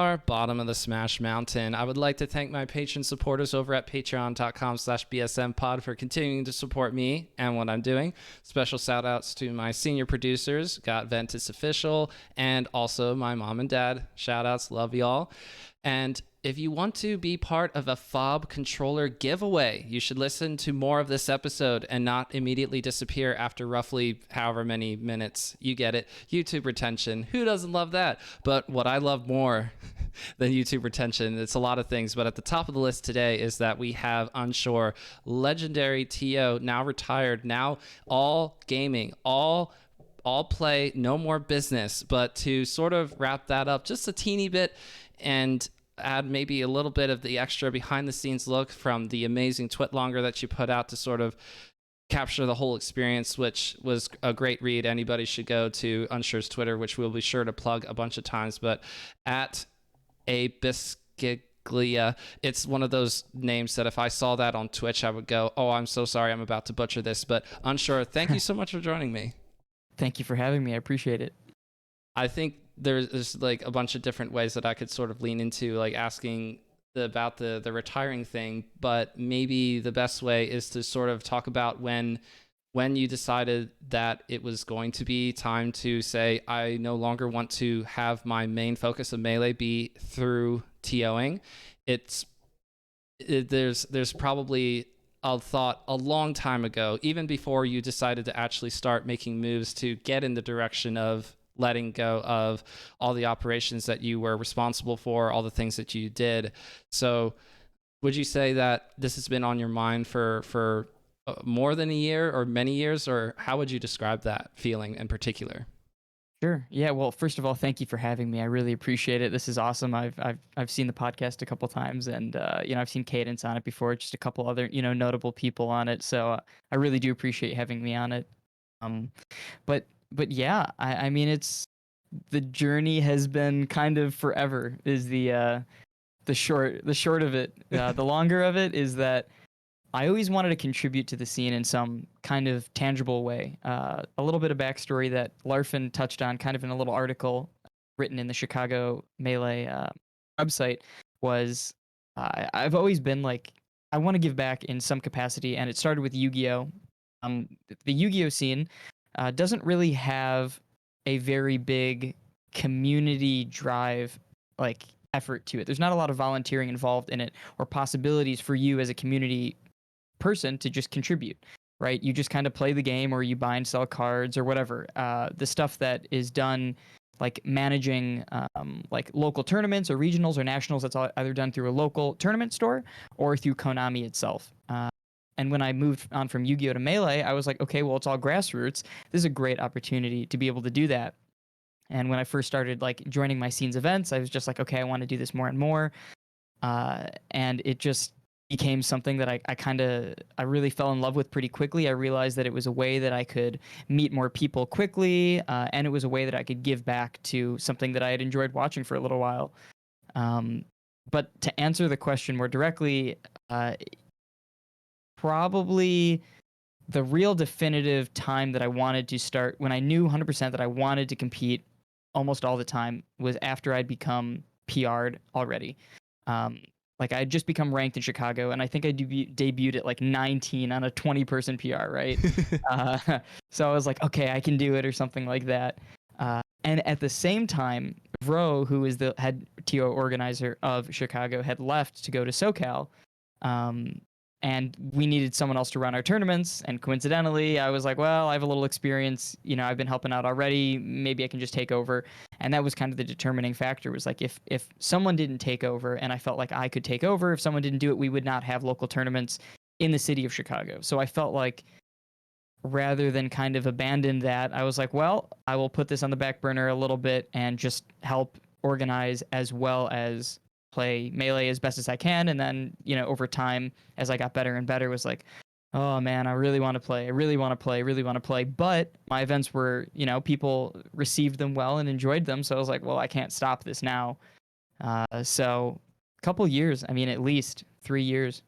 star, bottom of the Smash Mountain. I would like to thank my patron supporters over at patreon.com/bsmpod for continuing to support me and what I'm doing. Special shout outs to my senior producers, Got Ventus Official, and also my mom and dad. Shout outs, love y'all. And if you want to be part of a fob controller giveaway, you should listen to more of this episode and not immediately disappear after roughly however many minutes. You get it. YouTube retention. Who doesn't love that? But what I love more than YouTube retention, it's a lot of things, but at the top of the list today is that we have Unshore, legendary TO, now retired, now all gaming, all play, no more business. But to sort of wrap that up just a teeny bit and add maybe a little bit of the extra behind the scenes look from the amazing Twitlonger that you put out to sort of capture the whole experience, which was a great read. Anybody should go to Unshure's Twitter, which we'll be sure to plug a bunch of times, but at a Bisciglia, it's one of those names that if I saw that on Twitch, I would go, oh, I'm so sorry, I'm about to butcher this. But Unsure, thank you so much for joining me. Thank you for having me. I appreciate it. I think there's like a bunch of different ways that I could sort of lean into, like asking about the retiring thing, but maybe the best way is to sort of talk about when you decided that it was going to be time to say, I no longer want to have my main focus of Melee be through TOing. There's probably a thought a long time ago, even before you decided to actually start making moves to get in the direction of letting go of all the operations that you were responsible for, all the things that you did. So would you say that this has been on your mind for more than a year or many years, or how would you describe that feeling in particular? Sure. Yeah. Well, first of all, thank you for having me. I really appreciate it. This is awesome. I've seen the podcast a couple times, and I've seen Cadence on it before, just a couple other notable people on it. So I really do appreciate having me on it. But yeah, I mean, the journey has been kind of forever is the short of it. The longer of it is that I always wanted to contribute to the scene in some kind of tangible way. A little bit of backstory that Larfin touched on kind of in a little article written in the Chicago Melee website was I've always been like, I want to give back in some capacity, and it started with Yu-Gi-Oh! The Yu-Gi-Oh! Scene doesn't really have a very big community drive like effort to it. There's not a lot of volunteering involved in it or possibilities for you as a community person to just contribute, right? You just kind of play the game, or you buy and sell cards or whatever. The stuff that is done like managing like local tournaments or regionals or nationals, that's all either done through a local tournament store or through Konami itself. And when I moved on from Yu-Gi-Oh! To Melee, I was like, okay, well, it's all grassroots. This is a great opportunity to be able to do that. And when I first started like joining my scene's events, I was just like, okay, I want to do this more and more. And it just became something that I really fell in love with pretty quickly. I realized that it was a way that I could meet more people quickly, and it was a way that I could give back to something that I had enjoyed watching for a little while. But to answer the question more directly, probably the real definitive time that I wanted to start, when I knew 100% that I wanted to compete almost all the time, was after I'd become PR'd already. Like I had just become ranked in Chicago, and I think I debuted at like 19 on a 20-person PR, right? So I was like, okay, I can do it, or something like that. And at the same time, Vro, who is the head TO organizer of Chicago, had left to go to SoCal. And we needed someone else to run our tournaments. And coincidentally, I was like, well, I have a little experience. I've been helping out already. Maybe I can just take over. And that was kind of the determining factor, was like, if someone didn't take over and I felt like I could take over, if someone didn't do it, we would not have local tournaments in the city of Chicago. So I felt like rather than kind of abandon that, I was like, well, I will put this on the back burner a little bit and just help organize as well as play Melee as best as I can. And then, over time, as I got better and better, was like, oh man, I really want to play. I really want to play. I really want to play. But my events were, people received them well and enjoyed them. So I was like, well, I can't stop this now. So a couple years, I mean, at least 3 years.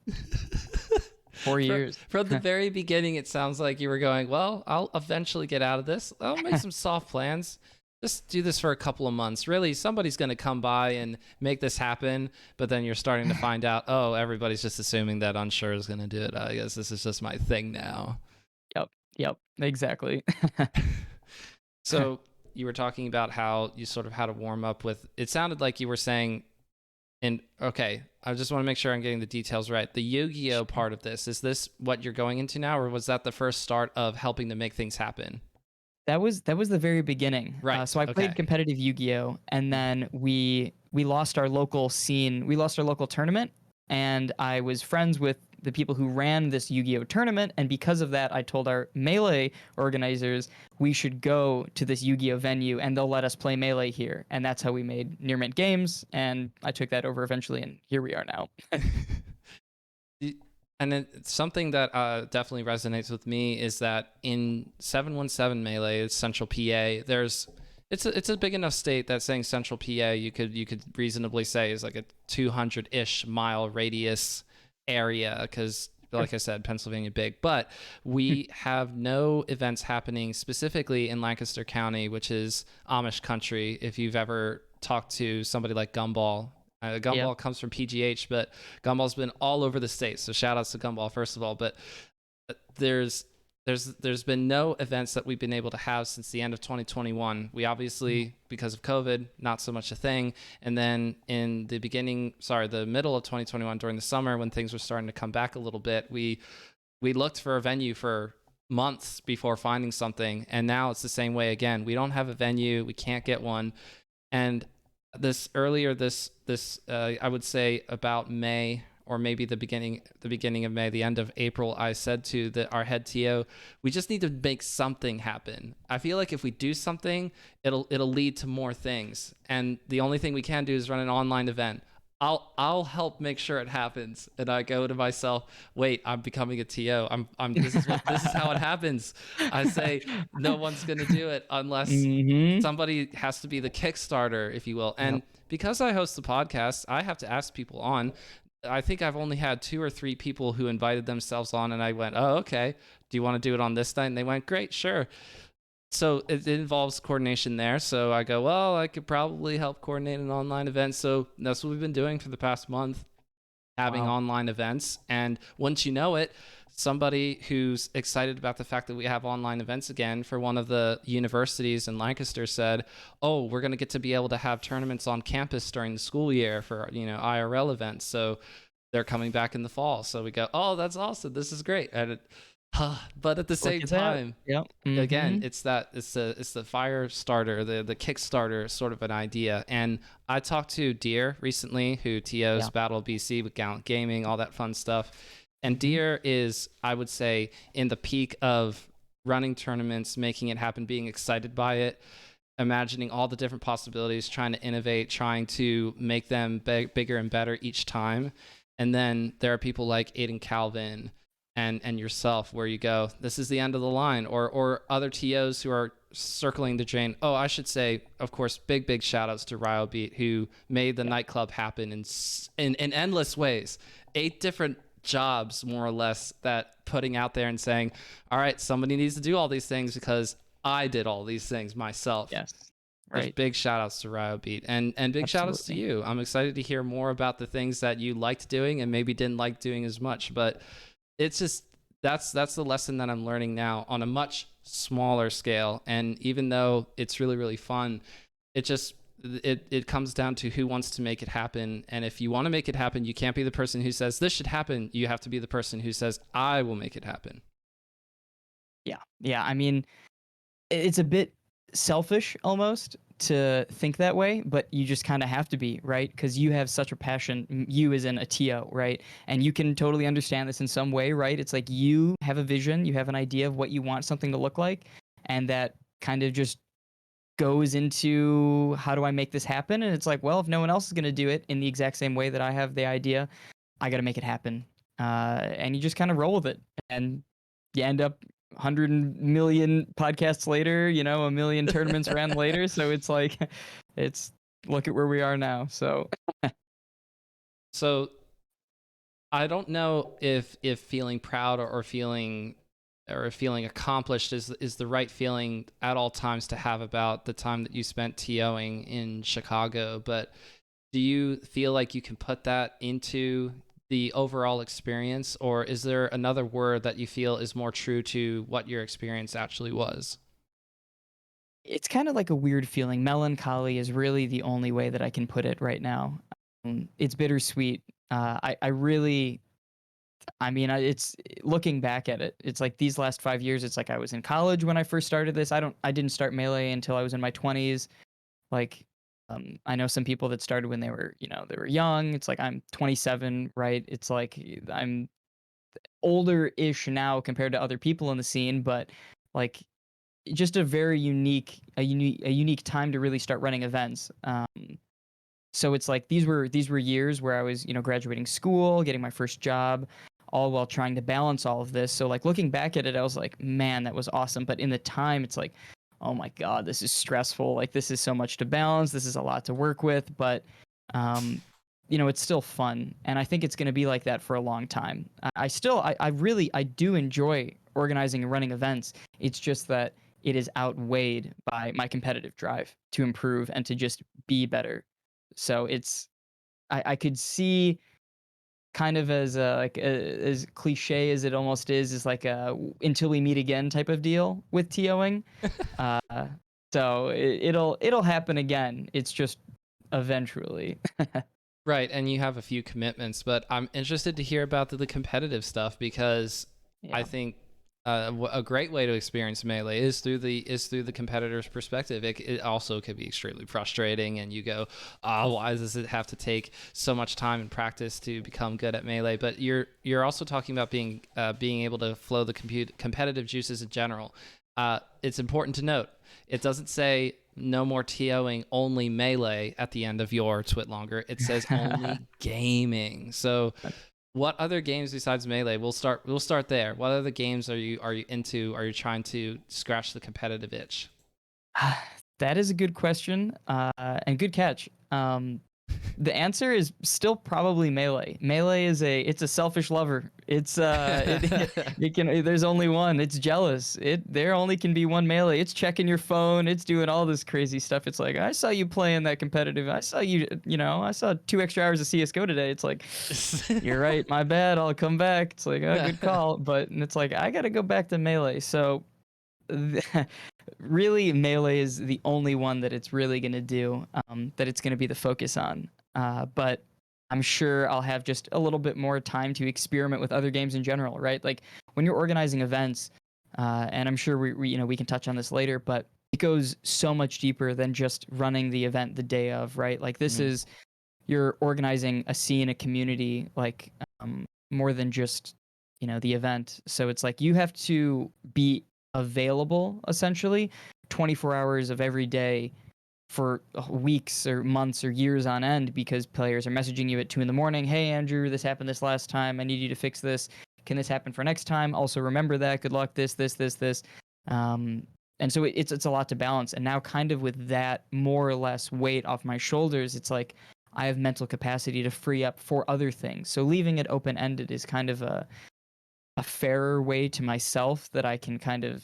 4 years. From the very beginning, it sounds like you were going, well, I'll eventually get out of this. I'll make some soft plans. just do this for a couple of months. Really, somebody's going to come by and make this happen. But then you're starting to find out, oh, everybody's just assuming that Unsure is going to do it. I guess this is just my thing now. Yep. Yep. Exactly. So you were talking about how you sort of had to warm up with, it sounded like you were saying, and okay, I just want to make sure I'm getting the details right. The Yu-Gi-Oh part of this, is this what you're going into now, or was that the first start of helping to make things happen? That was the very beginning. Right. So I played Okay. competitive Yu-Gi-Oh, and then we lost our local scene. We lost our local tournament, and I was friends with the people who ran this Yu-Gi-Oh tournament, and because of that, I told our Melee organizers we should go to this Yu-Gi-Oh venue, and they'll let us play Melee here, and that's how we made Near Mint Games, and I took that over eventually, and here we are now. And then something that definitely resonates with me is that in 717 Melee, it's Central PA. It's a big enough state that saying Central PA, you could reasonably say is like a 200-ish mile radius area, because like I said, Pennsylvania big. But we have no events happening specifically in Lancaster County, which is Amish country. If you've ever talked to somebody like Gumball. Gumball Yep. comes from PGH, but Gumball's been all over the state. So shout outs to Gumball first of all. But there's there's been no events that we've been able to have since the end of 2021. We obviously, because of COVID, not so much a thing. And then in the the middle of 2021, during the summer when things were starting to come back a little bit, we looked for a venue for months before finding something. And now it's the same way again. We don't have a venue. We can't get one. And this I would say about May, or maybe the beginning of May, the end of April, I said to our head TO, we just need to make something happen. I feel like if we do something, it'll lead to more things. And the only thing we can do is run an online event. I'll help make sure it happens. And I go to myself, wait, I'm becoming a TO. This is how it happens. I say no one's gonna do it unless Mm-hmm. somebody has to be the Kickstarter, if you will. And Yep. because I host the podcast, I have to ask people on. I think I've only had 2 or 3 people who invited themselves on, and I went, oh, okay. Do you want to do it on this night? And they went, great, sure. So it involves coordination there. So I go, well, I could probably help coordinate an online event. So that's what we've been doing for the past month, having Wow. online events. And once you know it, somebody who's excited about the fact that we have online events again for one of the universities in Lancaster said, oh, we're going to get to be able to have tournaments on campus during the school year for, IRL events. So they're coming back in the fall. So we go, oh, that's awesome. This is great. And but at the Look same at that. time, Yep. again, Mm-hmm. it's the fire starter, the Kickstarter sort of an idea. And I talked to Deer recently, who TOs Yeah. Battle BC with Gallant Gaming, all that fun stuff. And Mm-hmm. Deer is, I would say, in the peak of running tournaments, making it happen, being excited by it, imagining all the different possibilities, trying to innovate, trying to make them bigger and better each time. And then there are people like Aiden Calvin and yourself, where you go, this is the end of the line, or other TOs who are circling the drain. Oh, I should say, of course, big shout outs to Ryobeat, who made the nightclub happen in endless ways. 8 different jobs, more or less, that putting out there and saying, all right, somebody needs to do all these things because I did all these things myself. Yes. There's Right. big shout outs to Ryobeat, and big shout outs to Absolutely. you. I'm excited to hear more about the things that you liked doing and maybe didn't like doing as much, but it's just that's the lesson that I'm learning now on a much smaller scale. And even though it's really fun, it comes down to who wants to make it happen. And if you want to make it happen, you can't be the person who says this should happen. You have to be the person who says I will make it happen. Yeah. Yeah. I mean, it's a bit selfish almost to think that way, but you just kind of have to be, right? Because you have such a passion, you as in a TO, right? And you can totally understand this in some way, right? It's like you have a vision, you have an idea of what you want something to look like, and that kind of just goes into how do I make this happen? And it's like, well, if no one else is going to do it in the exact same way that I have the idea, I got to make it happen. And you just kind of roll with it, and you end up 100 million podcasts later, a million tournaments ran later. So it's like, it's look at where we are now. So So I don't know if feeling proud or feeling or feeling accomplished is the right feeling at all times to have about the time that you spent TOing in Chicago. But do you feel like you can put that into the overall experience, or is there another word that you feel is more true to what your experience actually was? It's kind of like a weird feeling. Melancholy is really the only way that I can put it right now. It's bittersweet. I really, I mean, it's looking back at it. It's like these last 5 years. It's like I was in college when I first started this. I didn't start Melee until I was in my 20s. Like, I know some people that started when they were, they were young. It's like I'm 27, right? It's like I'm older-ish now compared to other people in the scene, but like just a very unique time to really start running events. So it's like these were years where I was, graduating school, getting my first job, all while trying to balance all of this. So like looking back at it, I was like, man, that was awesome. But in the time, it's like, oh my God, this is stressful. Like this is so much to balance. This is a lot to work with. But um, it's still fun. And I think it's gonna be like that for a long time. I do enjoy organizing and running events. It's just that it is outweighed by my competitive drive to improve and to just be better. So I could see kind of as as cliche as it almost is like a until we meet again type of deal with TOing. Uh, so it'll happen again. It's just eventually. Right, and you have a few commitments, but I'm interested to hear about the competitive stuff because I Yeah. think a great way to experience Melee is through the competitor's perspective. It also could be extremely frustrating, and you go, "Oh, why does it have to take so much time and practice to become good at Melee?" But you're also talking about being able to flow the competitive juices in general. It's important to note it doesn't say no more TOing, only Melee at the end of your Twitlonger. It says only gaming. So what other games besides Melee? We'll start there. What other games are you into? Are you trying to scratch the competitive itch? That is a good question, and good catch. The answer is still probably Melee. Melee it's a selfish lover. It can there's only one. It's jealous. There only can be one Melee. It's checking your phone. It's doing all this crazy stuff. It's like I saw you playing that competitive. I saw you. I saw 2 extra hours of CS:GO today. It's like you're right. My bad. I'll come back. It's like oh, good call. But it's like I gotta go back to Melee. So really Melee is the only one that it's really going to do, that it's going to be the focus on. But I'm sure I'll have just a little bit more time to experiment with other games in general, right? Like when you're organizing events, and I'm sure we can touch on this later, but it goes so much deeper than just running the event the day of, right? Like this Mhm. is you're organizing a scene, a community, like more than just the event. So it's like you have to be available essentially 24 hours of every day for weeks or months or years on end because players are messaging you at 2 in the morning. Hey Andrew, this happened this last time. I need you to fix this. Can this happen for next time? Also remember that. Good luck. This. Um, and so it's a lot to balance. And now, kind of with that more or less weight off my shoulders, it's like I have mental capacity to free up for other things. So leaving it open ended is kind of a fairer way to myself that I can kind of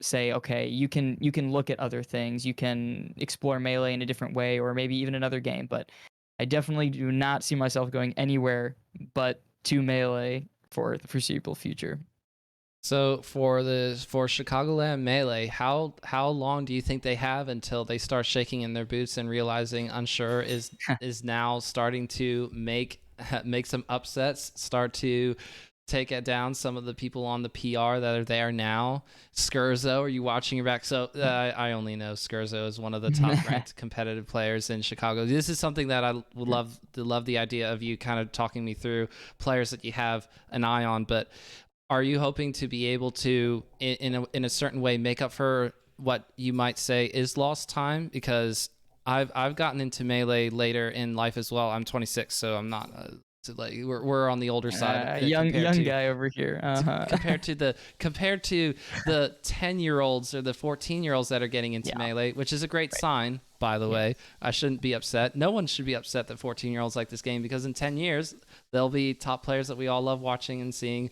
say, okay, you can look at other things, you can explore Melee in a different way, or maybe even another game. But I definitely do not see myself going anywhere but to Melee for the foreseeable future. So for Chicagoland Melee, how long do you think they have until they start shaking in their boots and realizing Unsure is now starting to make some upsets, start to take it down some of the people on the PR that are there now? Skurzo, are you watching your back? So I only know Skurzo is one of the top ranked competitive players in Chicago. This is something that I would love the idea of you kind of talking me through players that you have an eye on, but are you hoping to be able to in a certain way make up for what you might say is lost time? Because I've gotten into Melee later in life as well. I'm 26, so I'm not so like we're on the older side compared Young to guy over here. compared to the 10-year-olds or the 14-year-olds that are getting into Yeah, Melee, which is a great right. sign, by the Yeah. way. I shouldn't be upset. No one should be upset that 14-year-olds like this game, because in 10 years they'll be top players that we all love watching and seeing.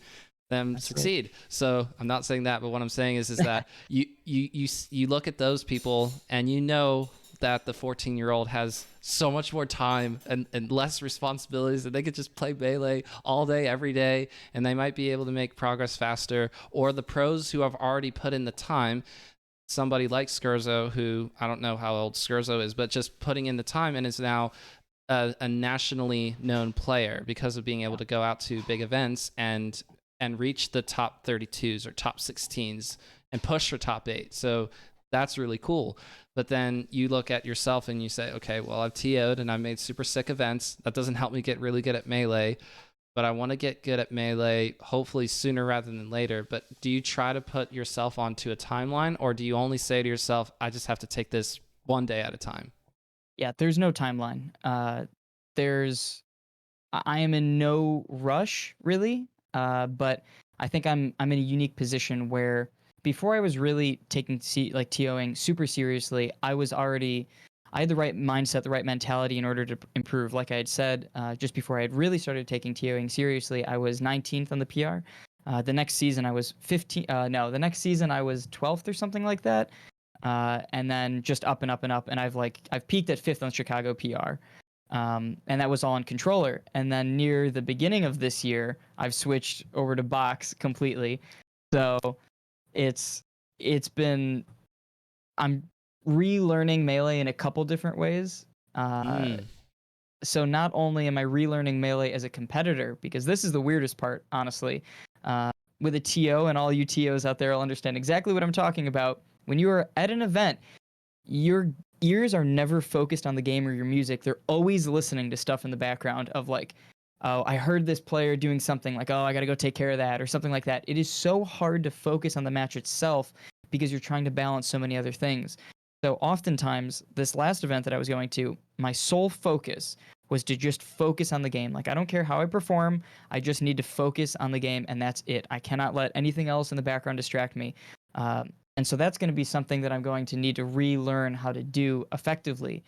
them That's right. succeed. So I'm not saying that, but what I'm saying is that you look at those people and you know that the 14-year-old has so much more time and less responsibilities, that they could just play Melee all day, every day, and they might be able to make progress faster. Or the pros who have already put in the time, somebody like Scherzo, who I don't know how old Scherzo is, but just putting in the time and is now a nationally known player because of being able to go out to big events and reach the top 32s or top 16s and push for top 8. So that's really cool. But then you look at yourself and you say, okay, well, I've TO'd and I made super sick events. That doesn't help me get really good at Melee, but I want to get good at Melee, hopefully sooner rather than later. But do you try to put yourself onto a timeline, or do you only say to yourself, I just have to take this one day at a time? Yeah, there's no timeline. There's I am in no rush really, but I think I'm in a unique position where before I was really taking like TOing super seriously, I had the right mindset, the right mentality in order to improve. Like I had said, just before I had really started taking TOing seriously, I was 19th on the PR. The next season I was 15. No, the next season I was 12th or something like that. And then just up and up and up, and I've peaked at 5th on Chicago PR. And that was all on controller. And then near the beginning of this year, I've switched over to box completely. So it's it's been I'm relearning Melee in a couple different ways. Uh, Mm. so not only am I relearning Melee as a competitor, because this is the weirdest part, honestly. Uh, with a TO, and all you TOs out there will understand exactly what I'm talking about. When you are at an event, your ears are never focused on the game or your music. They're always listening to stuff in the background of like, oh, I heard this player doing something, like, oh, I got to go take care of that or something like that. It is so hard to focus on the match itself because you're trying to balance so many other things. So oftentimes, this last event that I was going to, my sole focus was to just focus on the game. Like, I don't care how I perform, I just need to focus on the game, and that's it. I cannot let anything else in the background distract me. And so that's going to be something that I'm going to need to relearn how to do effectively.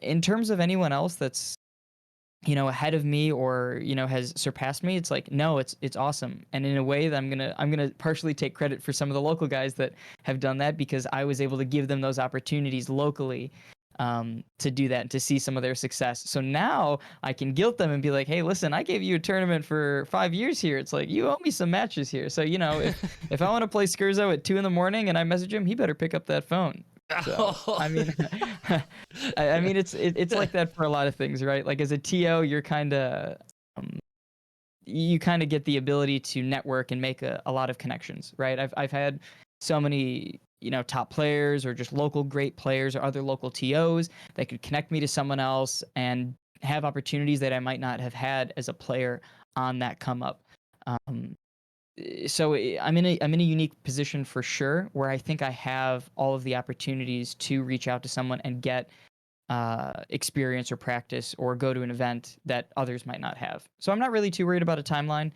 In terms of anyone else that's ahead of me or has surpassed me, it's like, no, it's awesome. And in a way that I'm gonna partially take credit for some of the local guys that have done that, because I was able to give them those opportunities locally, to do that and to see some of their success. So now I can guilt them and be like, hey, listen, I gave you a tournament for 5 years here. It's like, you owe me some matches here. So if I want to play Skurzo at 2 in the morning and I message him, he better pick up that phone. So I mean, I mean, it's like that for a lot of things, right? Like as a TO, um, you kind of get the ability to network and make a lot of connections, right? I've had so many top players or just local great players or other local TOs that could connect me to someone else and have opportunities that I might not have had as a player on that come up. Um, so I'm in a unique position for sure, where I think I have all of the opportunities to reach out to someone and get experience or practice or go to an event that others might not have. So I'm not really too worried about a timeline.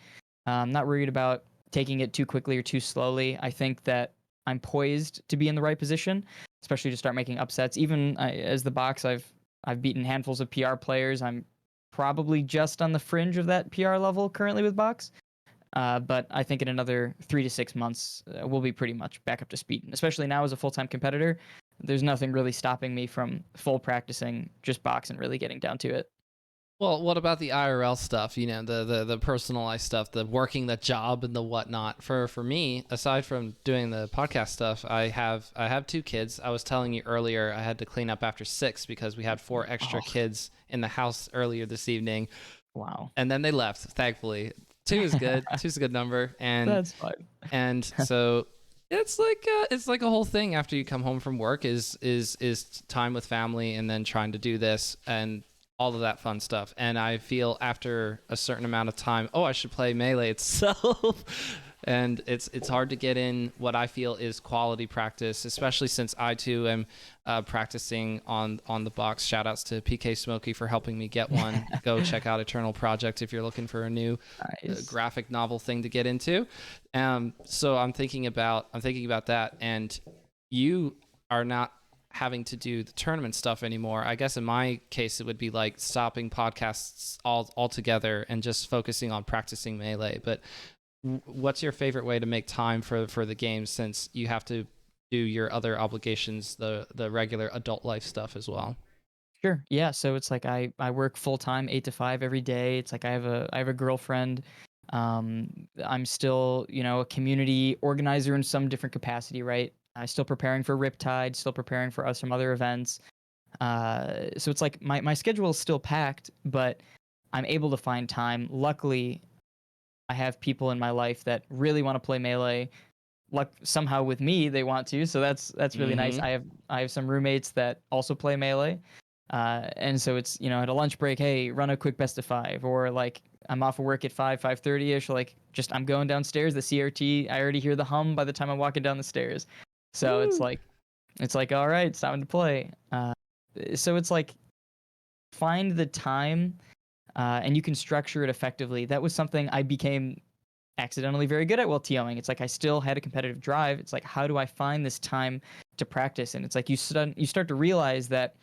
I'm not worried about taking it too quickly or too slowly. I think that I'm poised to be in the right position, especially to start making upsets. Even as the box, I've beaten handfuls of PR players. I'm probably just on the fringe of that PR level currently with box. But I think in another 3 to 6 months, we'll be pretty much back up to speed. And especially now as a full-time competitor, there's nothing really stopping me from full practicing just box and really getting down to it. Well, what about the IRL stuff? You know, the personalized stuff, the working the job and the whatnot. For me, aside from doing the podcast stuff, I have 2 kids. I was telling you earlier I had to clean up after 6 because we had 4 extra Oh, kids in the house earlier this evening, wow. and then they left. Thankfully, 2 is good. 2 is a good number, That's fine. and so it's like a whole thing after you come home from work is time with family and then trying to do this and all of that fun stuff. And I feel after a certain amount of time, oh, I should play Melee itself. And it's hard to get in what I feel is quality practice, especially since I too am practicing on the box. Shout outs to PK Smokey for helping me get one. Go check out Eternal Project if you're looking for a new Nice. graphic novel thing to get into. So I'm thinking about that, and you are not having to do the tournament stuff anymore. I guess in my case, it would be like stopping podcasts altogether and just focusing on practicing Melee. But what's your favorite way to make time for the games, since you have to do your other obligations, the regular adult life stuff as well? Sure. Yeah. So it's like I work full time, 8 to 5 every day. It's like I have a girlfriend. I'm still, a community organizer in some different capacity, right? I'm still preparing for Riptide, still preparing for some other events. So it's like my schedule is still packed, but I'm able to find time. Luckily, I have people in my life that really want to play Melee. Somehow with me they want to, so that's really nice. Mm-hmm. I have some roommates that also play Melee, and so it's at a lunch break, hey, run a quick best of five, or like I'm off of work at 5:30 ish, like just I'm going downstairs, the CRT, I already hear the hum by the time I'm walking down the stairs, so Woo! it's like all right, it's time to play. So it's like find the time, and you can structure it effectively. That was something I became accidentally very good at while TOing. It's like I still had a competitive drive. It's like, how do I find this time to practice? And it's like you start to realize that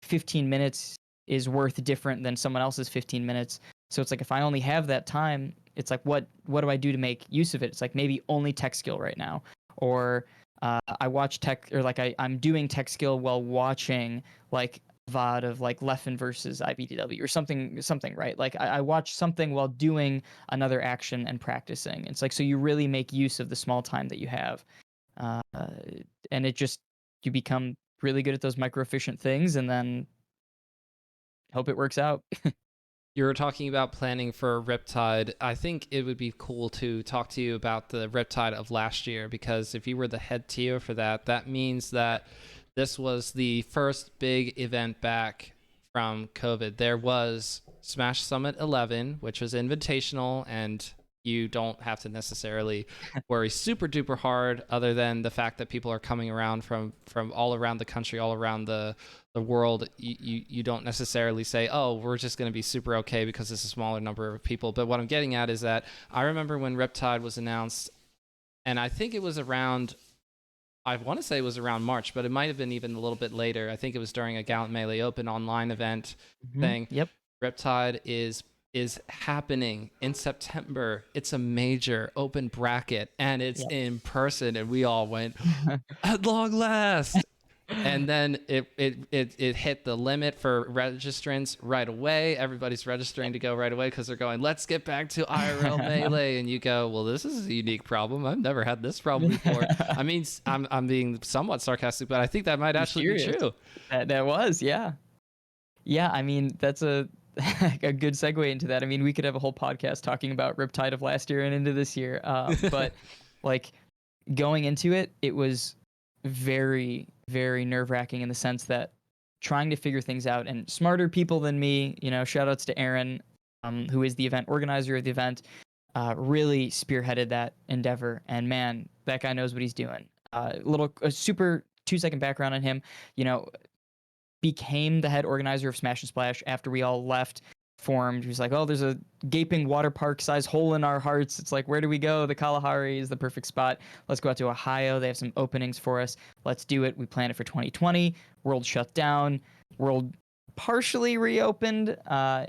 15 minutes is worth different than someone else's 15 minutes. So it's like if I only have that time, it's like what do I do to make use of it? It's like maybe only tech skill right now, or I watch tech, or like I'm doing tech skill while watching like VOD of like Leffen versus IBDW or something, right? Like I watch something while doing another action and practicing. It's like so you really make use of the small time that you have, uh, and it just you become really good at those micro efficient things, and then hope it works out. You were talking about planning for Riptide. I think it would be cool to talk to you about the Riptide of last year, because if you were the head tier for that, that means that this was the first big event back from COVID. There was Smash Summit 11, which was invitational, and you don't have to necessarily worry super duper hard, other than the fact that people are coming around from all around the country, all around the world. You don't necessarily say, oh, we're just going to be super okay because it's a smaller number of people. But what I'm getting at is that I remember when Riptide was announced, and I think it was around, I want to say it was around March, but it might have been even a little bit later. I think it was during a Gallant Melee Open online event thing. Yep. Riptide is happening in September. It's a major open bracket, and it's Yep. in person, and we all went, at long last. And then it hit the limit for registrants right away. Everybody's registering to go right away because they're going, let's get back to IRL Melee. And you go, well, this is a unique problem. I've never had this problem before. I mean, I'm being somewhat sarcastic, but I think that might actually be Serious. true. That was, yeah. Yeah, I mean, that's a a good segue into that. I mean, we could have a whole podcast talking about Riptide of last year and into this year. But like going into it, it was very, very nerve wracking in the sense that trying to figure things out, and smarter people than me, shout outs to Aaron, who is the event organizer of the event, really spearheaded that endeavor. And man, that guy knows what he's doing. A super 2-second background on him, you know, became the head organizer of Smash and Splash after we all left, formed. He was like, oh, there's a gaping water park size hole in our hearts. It's like, where do we go? The Kalahari is the perfect spot. Let's go out to Ohio. They have some openings for us. Let's do it. We planned it for 2020. World shut down. World partially reopened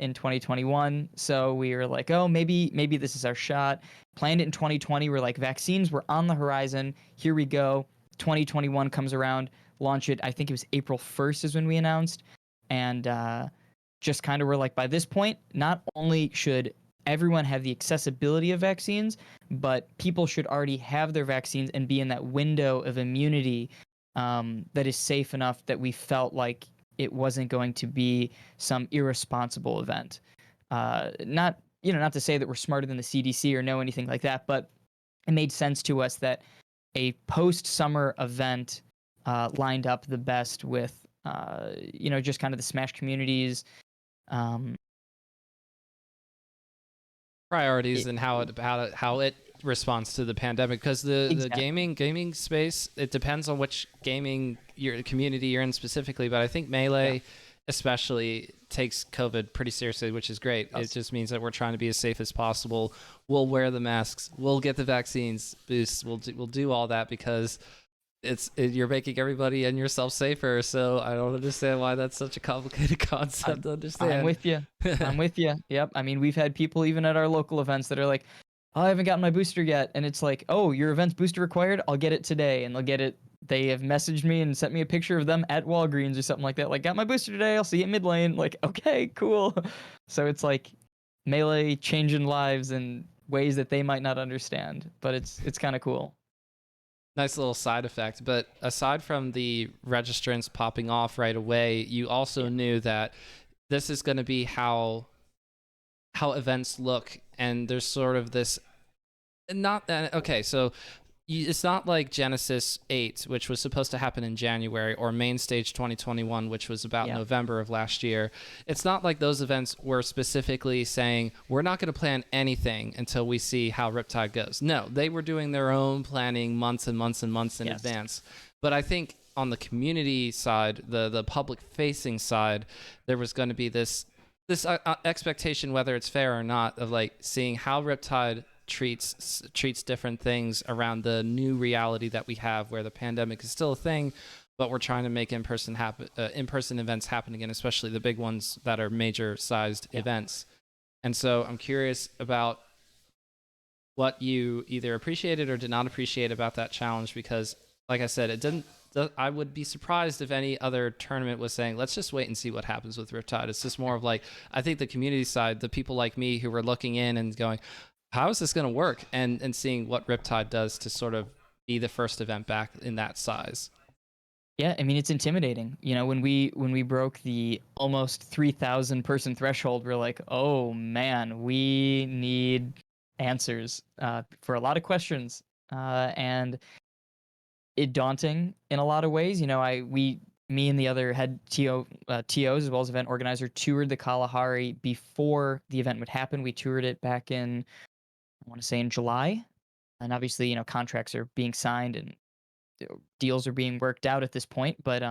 in 2021. So we were like, oh, maybe this is our shot. Planned it in 2020. We're like, vaccines were on the horizon. Here we go. 2021 comes around, launch it. I think it was April 1st is when we announced. And just kind of were like, by this point, not only should everyone have the accessibility of vaccines, but people should already have their vaccines and be in that window of immunity that is safe enough that we felt like it wasn't going to be some irresponsible event. Not to say that we're smarter than the CDC or know anything like that, but it made sense to us that a post-summer event lined up the best with, just kind of the Smash communities. Priorities and how it responds to the pandemic, because the Exactly. gaming space, it depends on which gaming community you're in specifically, but I think Melee especially takes COVID pretty seriously, which is great. It just means that we're trying to be as safe as possible. We'll wear the masks, we'll get the vaccines boosts, we'll do all that, because you're making everybody and yourself safer. So I don't understand why that's such a complicated concept to understand. I'm with you. I'm with you. Yep. I mean, we've had people even at our local events that are like, oh, I haven't gotten my booster yet. And it's like, oh, your event's booster required? I'll get it today. And they'll get it. They have messaged me and sent me a picture of them at Walgreens or something like that. Like, got my booster today. I'll see you at mid lane. Like, okay, cool. So it's like Melee changing lives in ways that they might not understand, but it's kind of cool. Nice little side effect. But aside from the registrants popping off right away, you also Yeah. knew that this is going to be how events look, and there's sort of this not that okay. So it's not like Genesis 8, which was supposed to happen in January, or Main Stage 2021, which was about Yeah. November of last year. It's not like those events were specifically saying, we're not going to plan anything until we see how Riptide goes. No, they were doing their own planning months and months and months in Yes. advance. But I think on the community side, the public facing side, there was going to be this expectation, whether it's fair or not, of like seeing how Riptide treats different things around the new reality that we have, where the pandemic is still a thing, but we're trying to make in-person events happen again, especially the big ones that are major sized events. And so I'm curious about what you either appreciated or did not appreciate about that challenge, because like I said, it didn't I would be surprised if any other tournament was saying, let's just wait and see what happens with Riptide. It's just more of like, I think the community side, the people like me who were looking in and going, how is this going to work? And seeing what Riptide does to sort of be the first event back in that size. Yeah, I mean it's intimidating. You know, when we broke the almost 3,000 person threshold, we're like, oh man, we need answers for a lot of questions, and it daunting in a lot of ways. You know, me and the other head TOs as well as event organizer toured the Kalahari before the event would happen. We toured it back in, I want to say in July, and obviously you know contracts are being signed and deals are being worked out at this point. But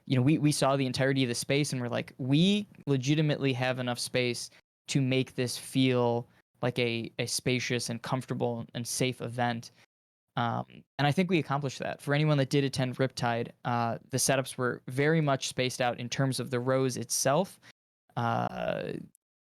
you know, we saw the entirety of the space and we're like, we legitimately have enough space to make this feel like a spacious and comfortable and safe event. And I think we accomplished that. For anyone that did attend Riptide, the setups were very much spaced out in terms of the rows itself. Uh,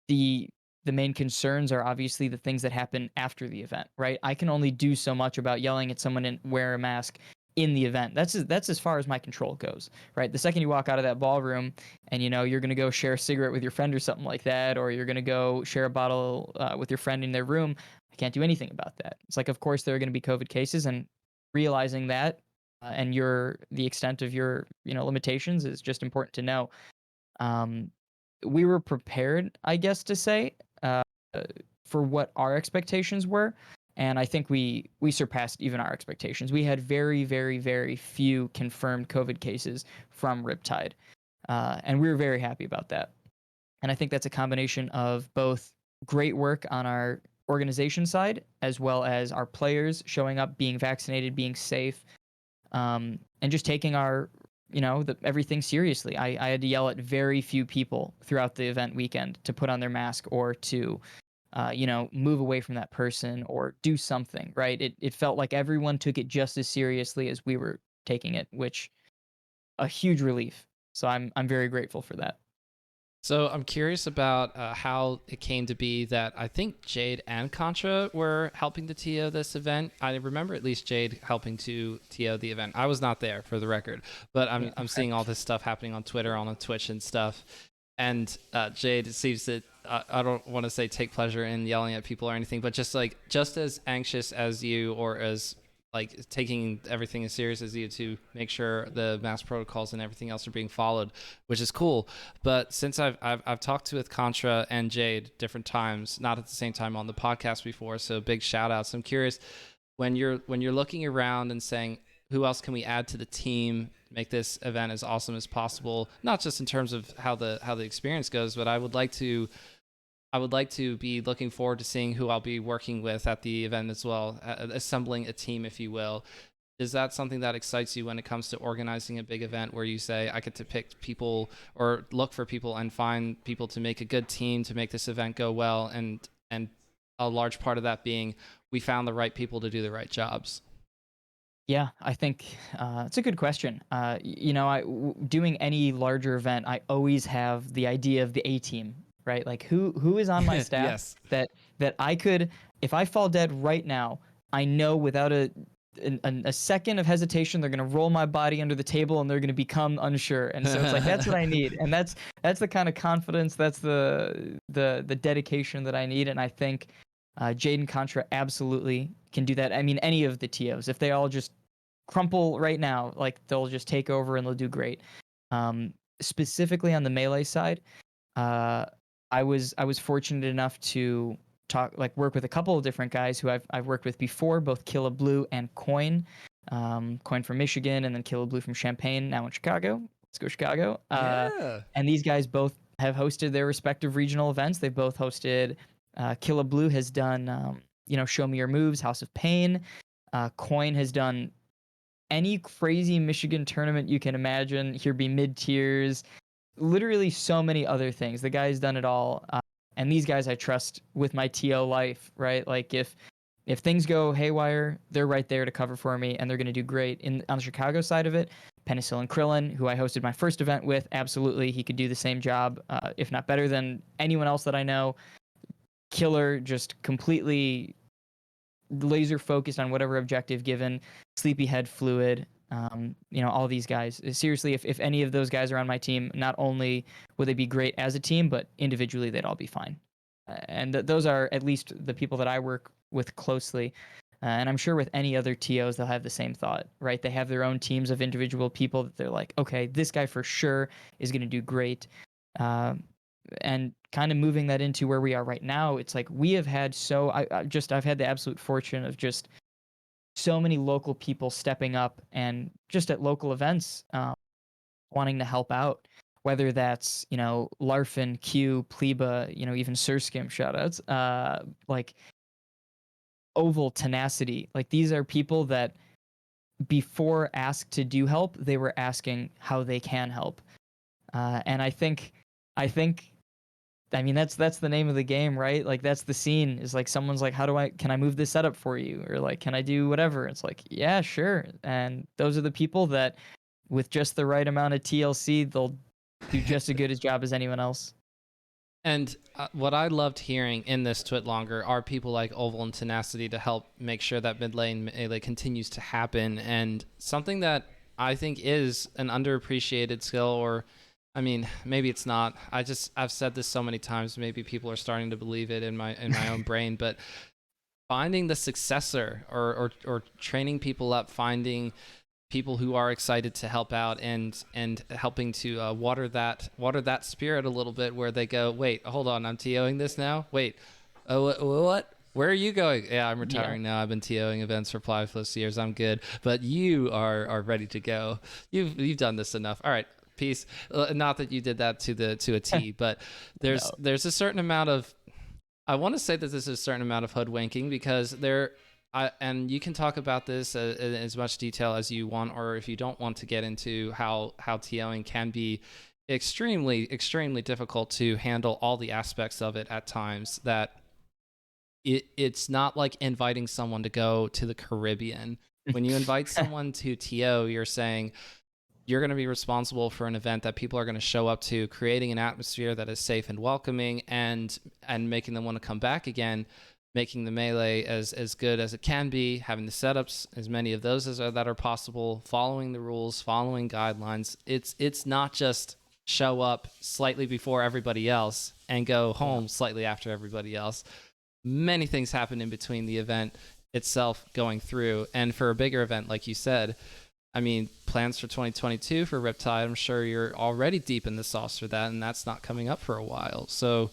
the main concerns are obviously the things that happen after the event, right? I can only do so much about yelling at someone and wear a mask in the event. That's as far as my control goes, right? The second you walk out of that ballroom and you know you're gonna go share a cigarette with your friend or something like that, or you're gonna go share a bottle with your friend in their room, I can't do anything about that. It's like, of course, there are going to be COVID cases, and realizing that and the extent of your limitations is just important to know. Um, we were prepared, I guess, to say for what our expectations were, and I think we surpassed even our expectations. We had very, very, very few confirmed COVID cases from Riptide, and we were very happy about that. And I think that's a combination of both great work on our organization side as well as our players showing up, being vaccinated, being safe, and just taking our everything seriously. I had to yell at very few people throughout the event weekend to put on their mask or to move away from that person or do something, right? It felt like everyone took it just as seriously as we were taking it, which a huge relief. So I'm very grateful for that. So I'm curious about how it came to be that I think Jade and Contra were helping to TO this event. I remember at least Jade helping to TO the event. I was not there, for the record, but I'm seeing all this stuff happening on Twitter, on Twitch and stuff. And Jade seems to, I don't want to say take pleasure in yelling at people or anything, but just as anxious as you, or as like taking everything as serious as you, to make sure the mask protocols and everything else are being followed, which is cool. But since I've talked with Contra and Jade different times, not at the same time on the podcast before, so big shout outs. I'm curious, when you're looking around and saying, who else can we add to the team, make this event as awesome as possible, not just in terms of how the experience goes, but I would like to be looking forward to seeing who I'll be working with at the event as well, assembling a team, if you will. Is that something that excites you when it comes to organizing a big event, where you say, I get to pick people or look for people and find people to make a good team to make this event go well, and a large part of that being we found the right people to do the right jobs? Yeah, I think it's a good question. Doing any larger event, I always have the idea of the A team, right? Like who is on my staff Yes. that I could if I fall dead right now, I know without a second of hesitation they're going to roll my body under the table and they're going to become unsure. And so it's like that's what I need, and that's the kind of confidence, that's the dedication that I need. And I think Jaden Contra absolutely can do that. I mean, any of the TOs, if they all just crumple right now, like they'll just take over and they'll do great. Specifically on the melee side, uh, I was fortunate enough to work with a couple of different guys who I've worked with before, both Killa Blue and Coin. Coin from Michigan, and then Killa Blue from Champaign, now in Chicago. Let's go Chicago. Yeah. And these guys both have hosted their respective regional events. They've both hosted. Killa Blue has done, Show Me Your Moves, House of Pain. Coin has done any crazy Michigan tournament you can imagine. Here be mid tiers, literally so many other things. The guy's done it all. And these guys I trust with my TO life, right? Like if things go haywire, they're right there to cover for me, and they're going to do great. On the Chicago side of it, Penicillin Krillin, who I hosted my first event with, absolutely, he could do the same job, if not better than anyone else that I know. Killer, just completely laser focused on whatever objective given. Sleepyhead Fluid, all these guys. Seriously, if any of those guys are on my team, not only would they be great as a team, but individually they'd all be fine. And those are at least the people that I work with closely. And I'm sure with any other TOs, they'll have the same thought, right? They have their own teams of individual people that they're like, okay, this guy for sure is going to do great. And kind of moving that into where we are right now, it's like we have had I've had the absolute fortune of just so many local people stepping up and just at local events, wanting to help out, whether that's, Larfin, Q, Pleba, even Surskim shoutouts, like Oval, Tenacity. Like these are people that before asked to do help, they were asking how they can help. And I mean, that's the name of the game, right? Like that's the scene, is like someone's like, can I move this setup for you? Or like, can I do whatever? It's like, yeah, sure. And those are the people that with just the right amount of TLC, they'll do just as good a job as anyone else. And what I loved hearing in this Twit Longer are people like Oval and Tenacity to help make sure that mid lane melee continues to happen. And something that I think is an underappreciated skill, or I mean, maybe it's not. I've said this so many times, maybe people are starting to believe it in my own brain, but finding the successor, or training people up, finding people who are excited to help out, and helping to water that spirit a little bit, where they go, wait, hold on, I'm TOing this now. Wait, what? Where are you going? Yeah, I'm retiring now. I've been TOing events for 5+ years. I'm good, but you are ready to go. You've done this enough. All right, peace. Not that you did that to a T, but there's a certain amount of, I want to say that this is a certain amount of hoodwinking, because and you can talk about this in as much detail as you want, or if you don't want to get into how TOing can be extremely, extremely difficult to handle all the aspects of it at times, that it's not like inviting someone to go to the Caribbean. When you invite someone to TO, you're saying you're going to be responsible for an event that people are going to show up to, creating an atmosphere that is safe and welcoming, and making them want to come back again, making the melee as good as it can be, having the setups, as many of those that are possible, following the rules, following guidelines. It's not just show up slightly before everybody else and go home slightly after everybody else. Many things happen in between the event itself going through. And for a bigger event, like you said, I mean, plans for 2022 for Riptide, I'm sure you're already deep in the sauce for that, and that's not coming up for a while. So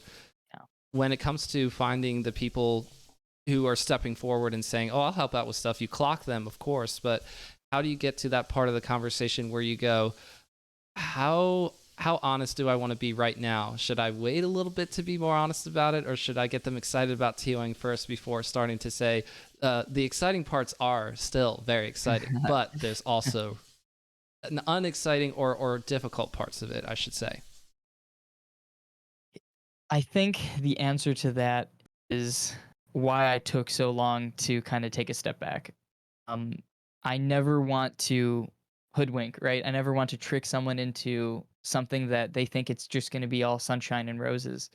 when it comes to finding the people who are stepping forward and saying, oh, I'll help out with stuff, you clock them, of course, but how do you get to that part of the conversation where you go, how honest do I want to be right now? Should I wait a little bit to be more honest about it, or should I get them excited about TOing first before starting to say, the exciting parts are still very exciting, but there's also an unexciting or difficult parts of it, I should say? I think the answer to that is why I took so long to kind of take a step back. I never want to hoodwink, right? I never want to trick someone into something that they think it's just going to be all sunshine and roses,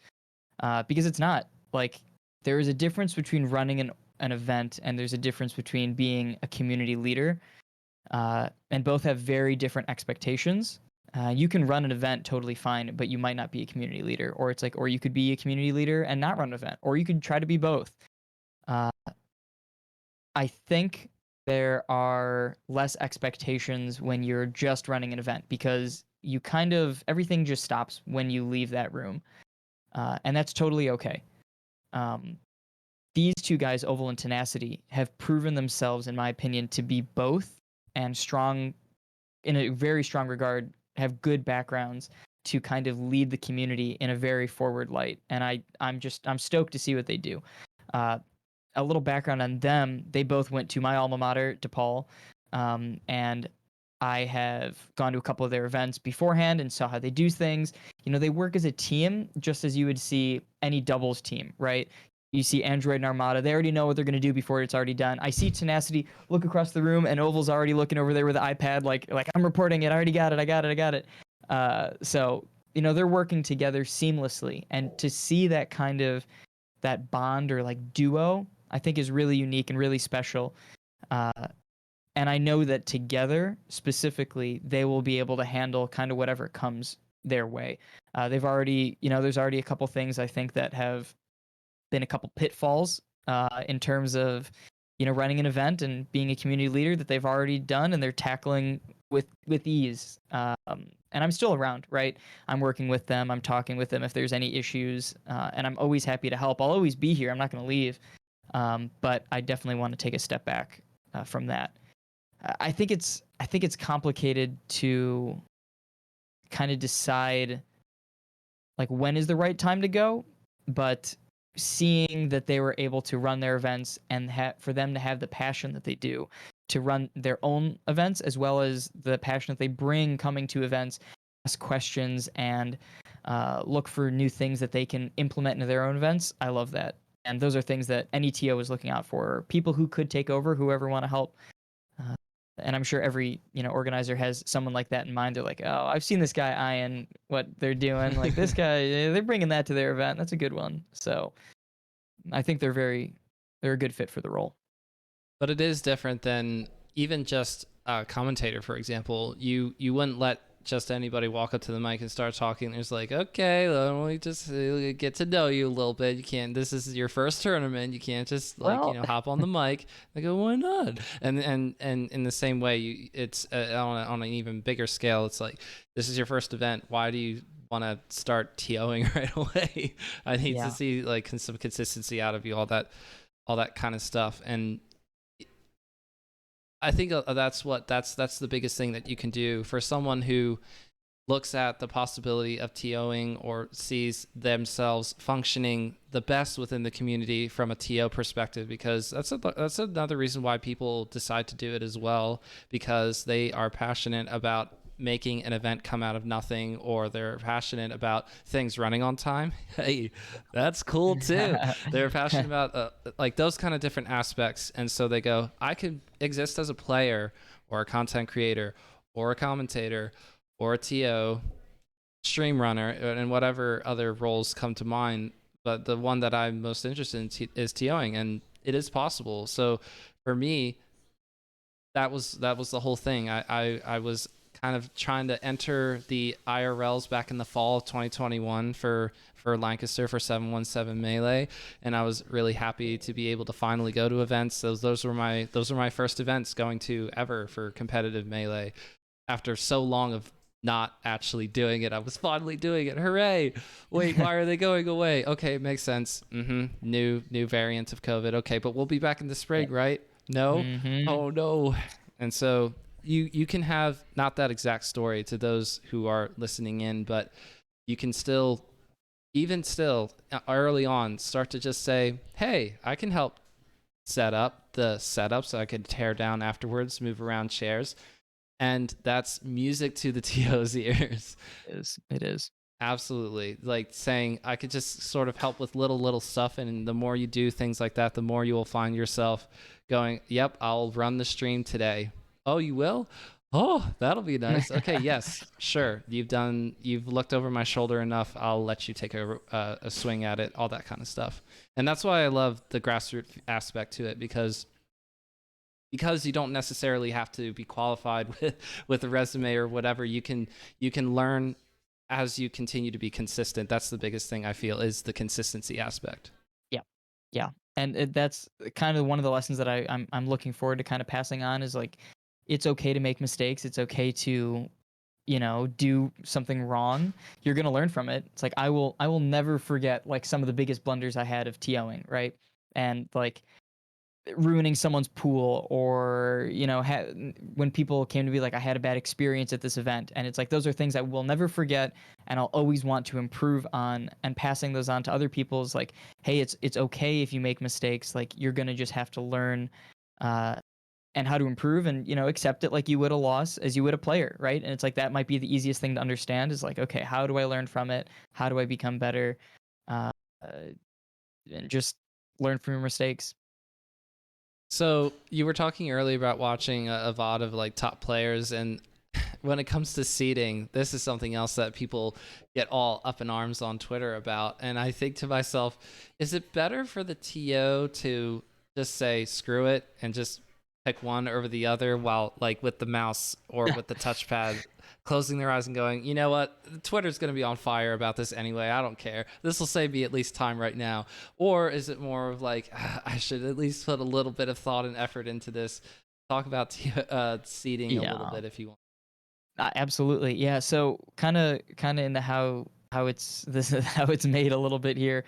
because it's not. Like there is a difference between running an event, and there's a difference between being a community leader. And both have very different expectations. You can run an event totally fine, but you might not be a community leader. Or it's like, or you could be a community leader and not run an event, or you could try to be both. Uh, I think there are less expectations when you're just running an event, because you kind of, everything just stops when you leave that room. And that's totally okay. Um, these two guys, Oval and Tenacity, have proven themselves, in my opinion, to be both, and strong, in a very strong regard, have good backgrounds to kind of lead the community in a very forward light. And I'm stoked to see what they do. A little background on them: they both went to my alma mater, DePaul, and I have gone to a couple of their events beforehand and saw how they do things. You know, they work as a team, just as you would see any doubles team, right? You see Android and Armada, they already know what they're going to do before it's already done. I see Tenacity look across the room, and Oval's already looking over there with the iPad, like I'm reporting it, I already got it, I got it. So, you know, they're working together seamlessly, and to see that kind of, that bond or like duo, I think is really unique and really special. Uh, and I know that together, specifically, they will be able to handle kind of whatever comes their way. They've already, you know, there's already a couple things I think that have been a couple pitfalls in terms of, you know, running an event and being a community leader that they've already done, and they're tackling with ease. And I'm still around, right? I'm working with them. I'm talking with them if there's any issues, and I'm always happy to help. I'll always be here. I'm not going to leave, but I definitely want to take a step back from that. I think it's complicated to kind of decide like when is the right time to go, but seeing that they were able to run their events, and for them to have the passion that they do to run their own events, as well as the passion that they bring coming to events, ask questions, and look for new things that they can implement into their own events. I love that. And those are things that any TO is looking out for. People who could take over, whoever want to help. And I'm sure every, you know, organizer has someone like that in mind. They're like, oh, I've seen this guy eyeing what they're doing. Like this guy, they're bringing that to their event. That's a good one. So I think they're a good fit for the role. But it is different than even just a commentator, for example. You wouldn't let just anybody walk up to the mic and start talking. There's like, okay, let me just get to know you a little bit. You can't, this is your first tournament. You can't just like, you know, hop on the mic. I go, why not? And in the same way, it's on an even bigger scale. It's like, this is your first event. Why do you want to start TOing right away? I need to see like some consistency out of you, all that kind of stuff. And I think that's the biggest thing that you can do for someone who looks at the possibility of TOing or sees themselves functioning the best within the community from a TO perspective, because that's another reason why people decide to do it as well, because they are passionate about making an event come out of nothing, or they're passionate about things running on time. Hey, that's cool too. They're passionate about like those kind of different aspects. And so they go, I could exist as a player or a content creator or a commentator or a TO, stream runner, and whatever other roles come to mind. But the one that I'm most interested in is TOing, and it is possible. So for me, that was the whole thing. I was kind of trying to enter the IRLs back in the fall of 2021 for Lancaster for 717 Melee, and I was really happy to be able to finally go to events. Those were my first events going to ever for competitive Melee. After so long of not actually doing it, I was finally doing it. Hooray! Wait, why are they going away? Okay, it makes sense. New variant of COVID. Okay, but we'll be back in the spring, right? No? Oh no. And so you can have not that exact story to those who are listening in, but you can still, even still, early on, start to just say, hey, I can help set up the setup so I could tear down afterwards, move around chairs. And that's music to the TO's ears. It is. Absolutely. Like saying, I could just sort of help with little stuff. And the more you do things like that, the more you will find yourself going, yep, I'll run the stream today. Oh, you will? Oh, that'll be nice. Okay, yes, sure. You've looked over my shoulder enough. I'll let you take a swing at it, all that kind of stuff. And that's why I love the grassroots aspect to it, because you don't necessarily have to be qualified with a resume or whatever. You can learn as you continue to be consistent. That's the biggest thing I feel, is the consistency aspect. Yeah, yeah, and that's kind of one of the lessons that I'm looking forward to kind of passing on is like, it's okay to make mistakes. It's okay to, do something wrong. You're gonna learn from it. It's like I will never forget like some of the biggest blunders I had of TOing, right? And like ruining someone's pool, or when people came to be like, I had a bad experience at this event, and it's like those are things I will never forget, and I'll always want to improve on. And passing those on to other people is like, hey, it's okay if you make mistakes. Like, you're gonna just have to learn uh and how to improve, and accept it like you would a loss, as you would a player, right? And it's like that might be the easiest thing to understand, is like, okay, how do I learn from it? How do I become better? uh, and just learn from your mistakes. So you were talking earlier about watching a VOD of like top players, and when it comes to seeding, this is something else that people get all up in arms on Twitter about. And I think to myself, is it better for the TO to just say screw it and just pick one over the other, while like with the mouse or with the touchpad closing their eyes and going, you know what, Twitter's going to be on fire about this anyway, I don't care, this will save me at least time right now? Or is it more of like, I should at least put a little bit of thought and effort into this? Talk about seeding a little Yeah. bit if you want. Absolutely. Yeah. So kind of into how it's this how it's made a little bit here.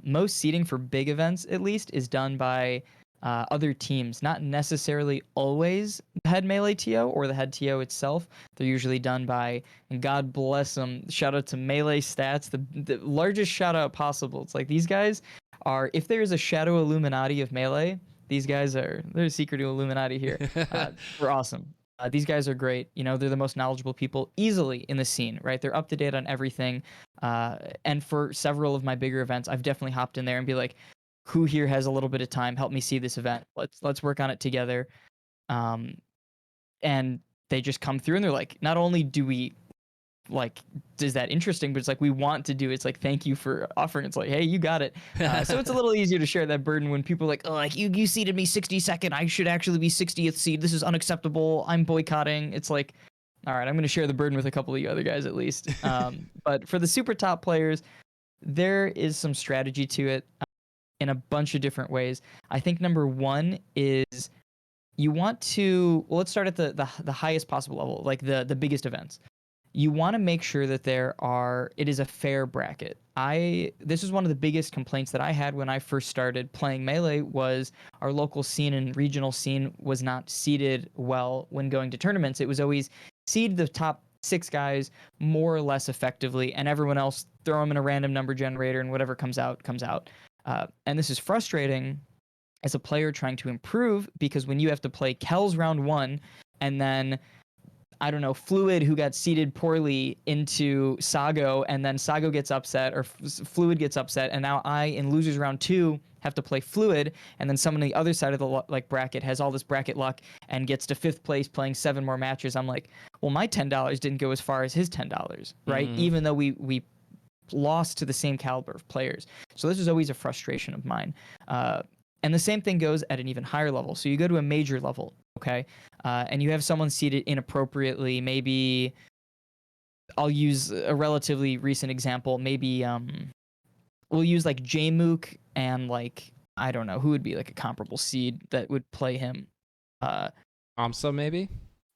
Most seating for big events, at least, is done by other teams, not necessarily always the head melee TO or the head TO itself. They're usually done by, and God bless them. Shout out to Melee Stats, the largest shout out possible. It's like these guys are, if there's a shadow Illuminati of Melee, these guys are, they're a secret Illuminati here. We're awesome. These guys are great. They're the most knowledgeable people easily in the scene, right? They're up to date on everything. And for several of my bigger events, I've definitely hopped in there and be like, who here has a little bit of time? Help me see this event. Let's work on it together. Um, and they just come through and they're like, not only do we like, is that interesting, but it's like, we want to do it. It's like, thank you for offering. It's like, hey, you got it. So it's a little easier to share that burden when people are like, oh, like you seeded me 62nd, I should actually be 60th seed, this is unacceptable, I'm boycotting. It's like, all right, I'm going to share the burden with a couple of you other guys at least. But for the super top players, there is some strategy to it, in a bunch of different ways. I think number one is, you want to, well, let's start at the highest possible level, like the biggest events. You want to make sure that it is a fair bracket. This is one of the biggest complaints that I had when I first started playing Melee, was our local scene and regional scene was not seeded well when going to tournaments. It was always seed the top 6 guys more or less effectively, and everyone else throw them in a random number generator, and whatever comes out comes out. And this is frustrating as a player trying to improve, because when you have to play Kells round 1, and then, I don't know, Fluid, who got seeded poorly, into Sago, and then Sago gets upset, or Fluid gets upset, and now I, in losers round 2, have to play Fluid, and then someone on the other side of the bracket has all this bracket luck and gets to 5th place playing 7 more matches. I'm like, well, my $10 didn't go as far as his $10, right? Even though we lost to the same caliber of players. So this is always a frustration of mine. And the same thing goes at an even higher level. So you go to a major level, okay, and you have someone seated inappropriately. Maybe I'll use a relatively recent example. Maybe we'll use like Jmook, and like, I don't know who would be like a comparable seed that would play him. Amsa maybe.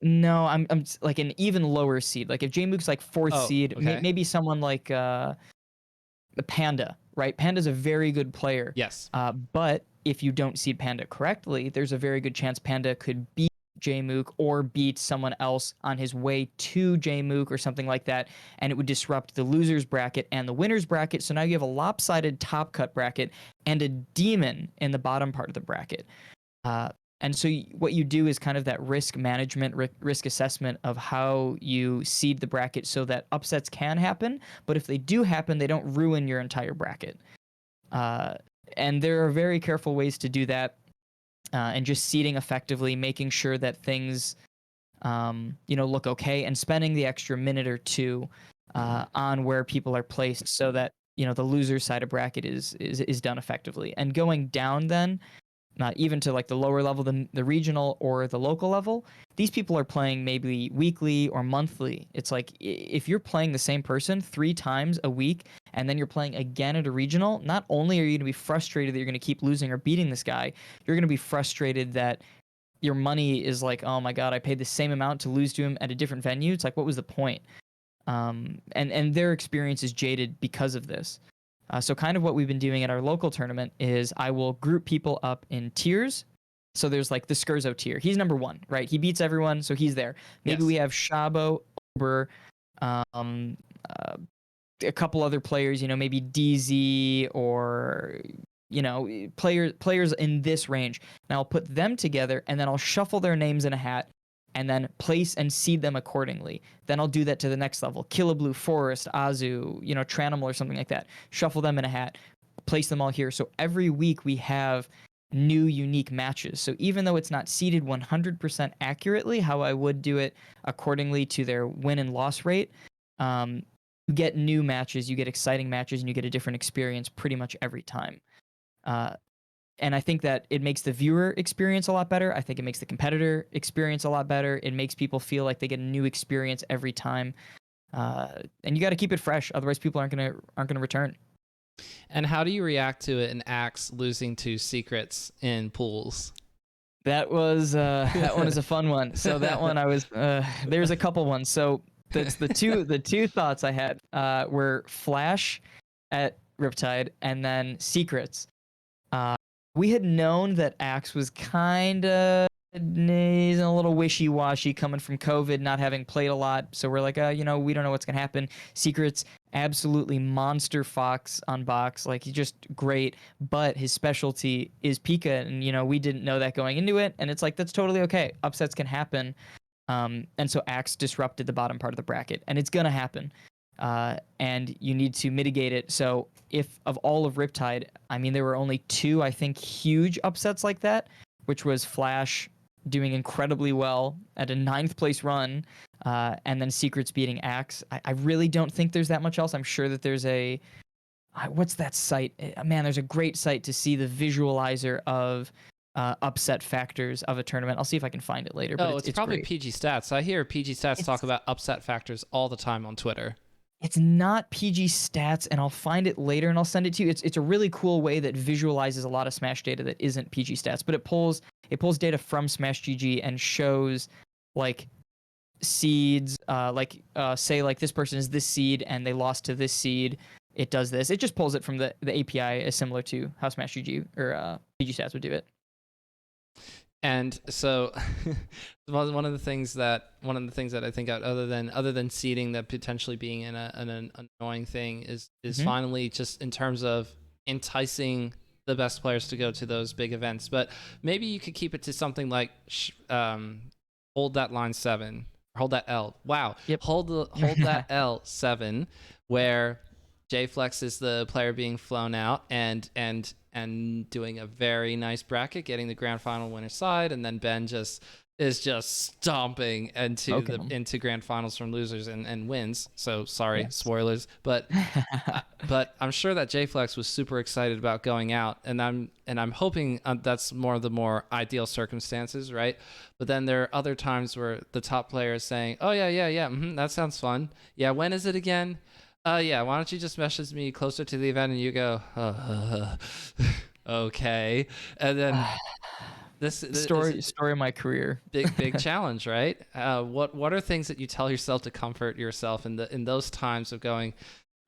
No, I'm like an even lower seed. Like if Jmook's like 4th Oh, seed, okay. maybe someone like the Panda, right? Panda's a very good player. Yes. But if you don't seed Panda correctly, there's a very good chance Panda could beat Jmook or beat someone else on his way to Jmook or something like that, and it would disrupt the losers bracket and the winners bracket. So now you have a lopsided top cut bracket and a demon in the bottom part of the bracket. And so what you do is kind of that risk management, risk assessment of how you seed the bracket so that upsets can happen, but if they do happen, they don't ruin your entire bracket. And there are very careful ways to do that, and just seeding effectively, making sure that things look okay, and spending the extra minute or two on where people are placed so that the loser side of bracket is done effectively. And going down then, not even to like the lower level, the regional or the local level, these people are playing maybe weekly or monthly. It's like if you're playing the same person 3 times a week and then you're playing again at a regional, not only are you going to be frustrated that you're going to keep losing or beating this guy, you're going to be frustrated that your money is like, oh my God, I paid the same amount to lose to him at a different venue. It's like, what was the point? And their experience is jaded because of this. So kind of what we've been doing at our local tournament is I will group people up in tiers. So there's like the Skurzo tier. He's number 1, right? He beats everyone, so he's there. Maybe Yes. we have Shabo, Ober, a couple other players, maybe DZ or players in this range. And I'll put them together and then I'll shuffle their names in a hat and then place and seed them accordingly. Then I'll do that to the next level. Killablue, Forest, Azu, Tranimal or something like that. Shuffle them in a hat, place them all here. So every week we have new unique matches. So even though it's not seeded 100% accurately, how I would do it accordingly to their win and loss rate, you get new matches, you get exciting matches, and you get a different experience pretty much every time. And I think that it makes the viewer experience a lot better. I think it makes the competitor experience a lot better. It makes people feel like they get a new experience every time. And you got to keep it fresh, otherwise people aren't gonna return. And how do you react to it in Axe losing to Secrets in pools? That was that one is a fun one. So that one I was there's a couple ones. So that's the two thoughts I had were Flash at Riptide and then Secrets. We had known that Axe was kind of a little wishy-washy coming from COVID, not having played a lot. So we're like, we don't know what's going to happen. Secrets, absolutely monster Fox on box. Like, he's just great. But his specialty is Pika. And, we didn't know that going into it. And it's like, that's totally okay. Upsets can happen. And so Axe disrupted the bottom part of the bracket. And it's going to happen. And you need to mitigate it. So if of all of Riptide, I mean, there were only 2, I think, huge upsets like that, which was Flash doing incredibly well at a 9th place run, and then Secrets beating Axe. I really don't think there's that much else. I'm sure that there's what's that site? Man, there's a great site to see the visualizer of upset factors of a tournament. I'll see if I can find it later. But it's probably great. PG Stats. I hear PG Stats talk about upset factors all the time on Twitter. It's not PG Stats, and I'll find it later and I'll send it to you. It's a really cool way that visualizes a lot of Smash data that isn't PG Stats, but it pulls data from Smash GG and shows like seeds, say like this person is this seed and they lost to this seed. It does this. It just pulls it from the API, is similar to how Smash GG or PG Stats would do it. And so one of the things that I think other than seeding that potentially being an annoying thing is finally just in terms of enticing the best players to go to those big events. But maybe you could keep it to something like hold that line 7, hold that L. Wow. Yep. Hold that L 7, where JFlex is the player being flown out and doing a very nice bracket, getting the grand final winner side, and then Ben is just stomping into grand finals from losers and wins. So sorry, spoilers, but but I'm sure that JFlex was super excited about going out, and I'm hoping that's more of the more ideal circumstances, right? But then there are other times where the top player is saying, "Oh yeah, that sounds fun. Yeah, when is it again? Yeah, why don't you just message me closer to the event?" And you go, okay. And then this story of my career. Big challenge, right? What are things that you tell yourself to comfort yourself in those times of going,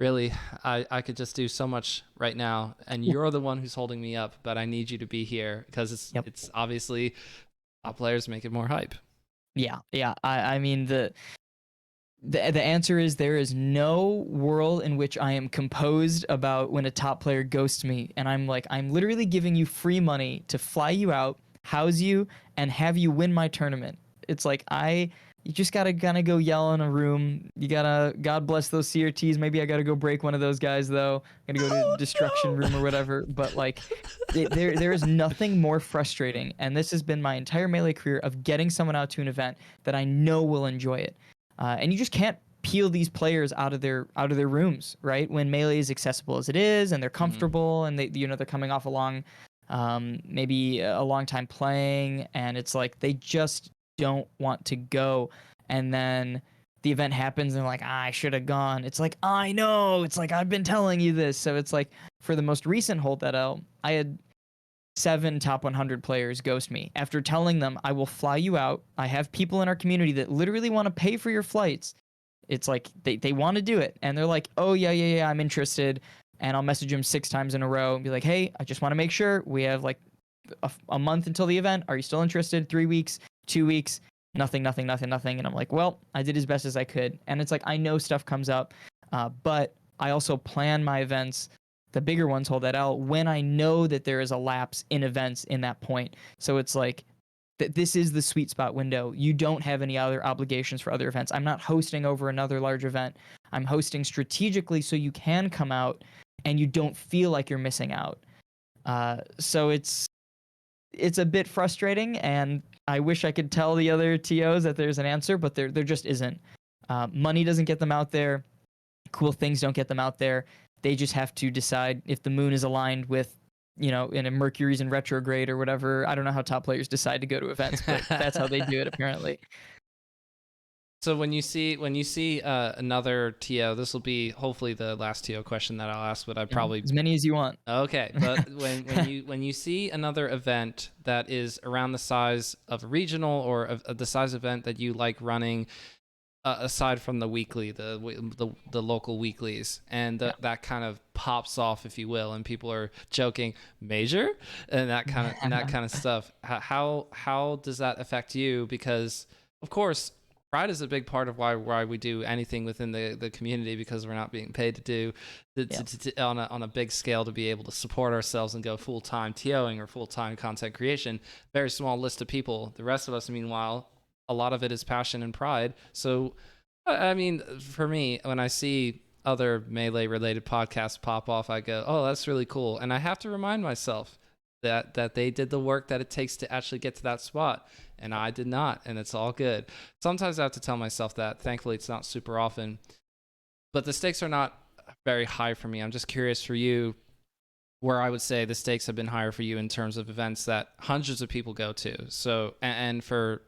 really, I could just do so much right now, and you're the one who's holding me up, but I need you to be here because it's obviously top players make it more hype. Yeah. I mean the answer is there is no world in which I am composed about when a top player ghosts me, and I'm literally giving you free money to fly you out, house you, and have you win my tournament. It's like I you just gotta kind of go yell in a room. You gotta, God bless those CRTs. Maybe I gotta go break one of those guys though. I'm gonna go to Oh destruction room or whatever. But like, there is nothing more frustrating, and this has been my entire Melee career of getting someone out to an event that I know will enjoy it, and you just can't peel these players out of their rooms, right? When Melee is accessible as it is, and they're no. comfortable, and they're coming off a long, maybe a long time playing, and it's like they just don't want to go, and then the event happens and they're like, I should have gone. It's like, I know, it's like, I've been telling you this. So it's like, for the most recent Hold That L, I had 7 top 100 players ghost me after telling them, I will fly you out. I have people in our community that literally want to pay for your flights. It's like they want to do it, and they're like, oh yeah, I'm interested. And I'll message them 6 times in a row and be like, hey, I just want to make sure we have like a month until the event. Are you still interested? 3 weeks, 2 weeks, nothing. And I'm like, well, I did as best as I could. And it's like, I know stuff comes up, but I also plan my events, the bigger ones, Hold That L, when I know that there is a lapse in events in that point. So it's like, this is the sweet spot window. You don't have any other obligations for other events. I'm not hosting over another large event. I'm hosting strategically so you can come out and you don't feel like you're missing out. So it's a bit frustrating, and I wish I could tell the other TOs that there's an answer, but there just isn't. Money doesn't get them out there. Cool things don't get them out there. They just have to decide if the moon is aligned with, in a Mercury's in retrograde or whatever. I don't know how top players decide to go to events, but that's how they do it apparently. So when you see another TO, this will be hopefully the last TO question that I'll ask, but I probably as many as you want. Okay, but when you see another event that is around the size of a regional or of the size event that you like running, aside from the weekly, the local weeklies, and that kind of pops off, if you will, and people are joking major and that kind of stuff. How does that affect you? Because of course, pride is a big part of why we do anything within the community, because we're not being paid to do on a big scale to be able to support ourselves and go full-time TOing or full-time content creation. Very small list of people. The rest of us, meanwhile, a lot of it is passion and pride. So, I mean, for me, when I see other Melee related podcasts pop off, I go, oh, that's really cool. And I have to remind myself that they did the work that it takes to actually get to that spot, and I did not, and it's all good. Sometimes I have to tell myself that. Thankfully, it's not super often, but the stakes are not very high for me. I'm just curious for you, where I would say the stakes have been higher for you in terms of events that hundreds of people go to. So, and for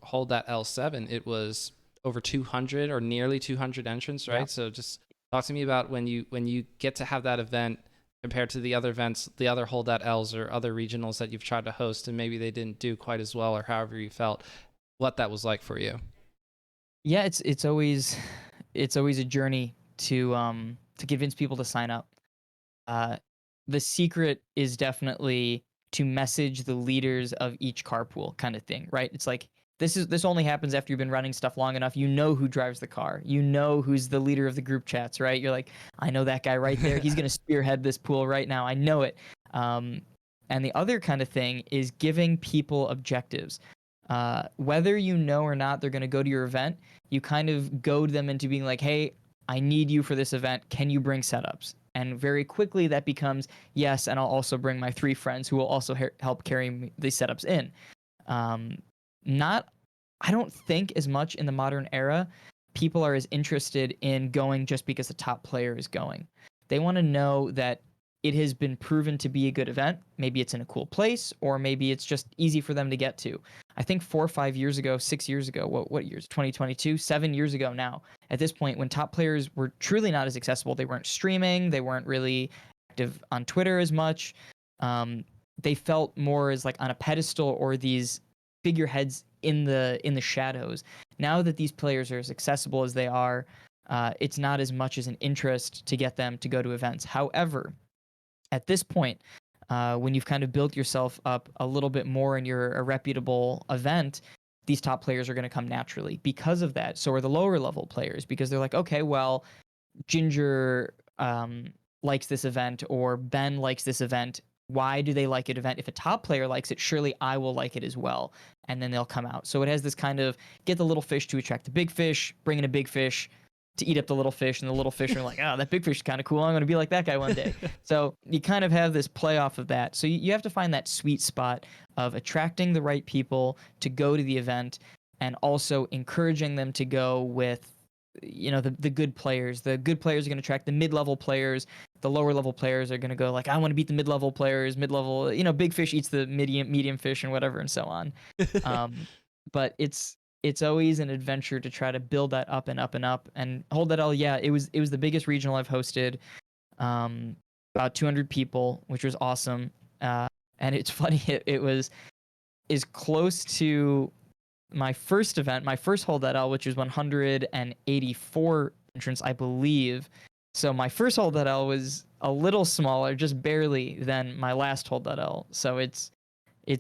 Hold That L7, it was over 200 or nearly 200 entrants, right? Yep. So just talk to me about when you get to have that event compared to the other events, the other Hold That L's or other regionals that you've tried to host, and maybe they didn't do quite as well, or however you felt, what that was like for you. Yeah, it's always a journey to convince people to sign up. The secret is definitely to message the leaders of each carpool, kind of thing, right? It's like, this only happens after you've been running stuff long enough. You know who drives the car. You know who's the leader of the group chats, right? You're like, I know that guy right there. He's going to spearhead this pool right now. I know it. And the other kind of thing is giving people objectives. Whether you know or not they're going to go to your event, you kind of goad them into being like, hey, I need you for this event. Can you bring setups? And very quickly that becomes, yes, and I'll also bring my 3 friends who will also help carry the setups in. I don't think as much in the modern era, people are as interested in going just because the top player is going. They want to know that it has been proven to be a good event. Maybe it's in a cool place, or maybe it's just easy for them to get to. I think 4 or 5 years ago, 6 years ago, what years? 2022, 7 years ago now. At this point, when top players were truly not as accessible, they weren't streaming, they weren't really active on Twitter as much. They felt more as like on a pedestal or these figureheads in the shadows. Now that these players are as accessible as they are, it's not as much as an interest to get them to go to events. However, at this point, when you've kind of built yourself up a little bit more and you're a reputable event, these top players are going to come naturally because of that. So are the lower level players, because they're like, okay, well, Ginger likes this event, or Ben likes this event. why do they like an event? If a top player likes it, surely I will like it as well. And then they'll come out. So it has this kind of get the little fish to attract the big fish, bring in a big fish to eat up the little fish, and the little fish are like, oh, that big fish is kind of cool. I'm going to be like that guy one day. So you kind of have this play off of that. So you have to find that sweet spot of attracting the right people to go to the event and also encouraging them to go with the good players. The good players are going to attract the mid-level players. The lower level players are going to go like, I want to beat the mid-level players. Mid-level, big fish eats the medium fish and whatever and so on. But it's always an adventure to try to build that up and up and up and hold that all. Yeah, it was the biggest regional I've hosted. About 200 people, which was awesome. And it's funny, it was as close to my first event, my first hold that L, which was 184 entrants, I believe. So my first hold that L was a little smaller, just barely, than my last hold that L. So it's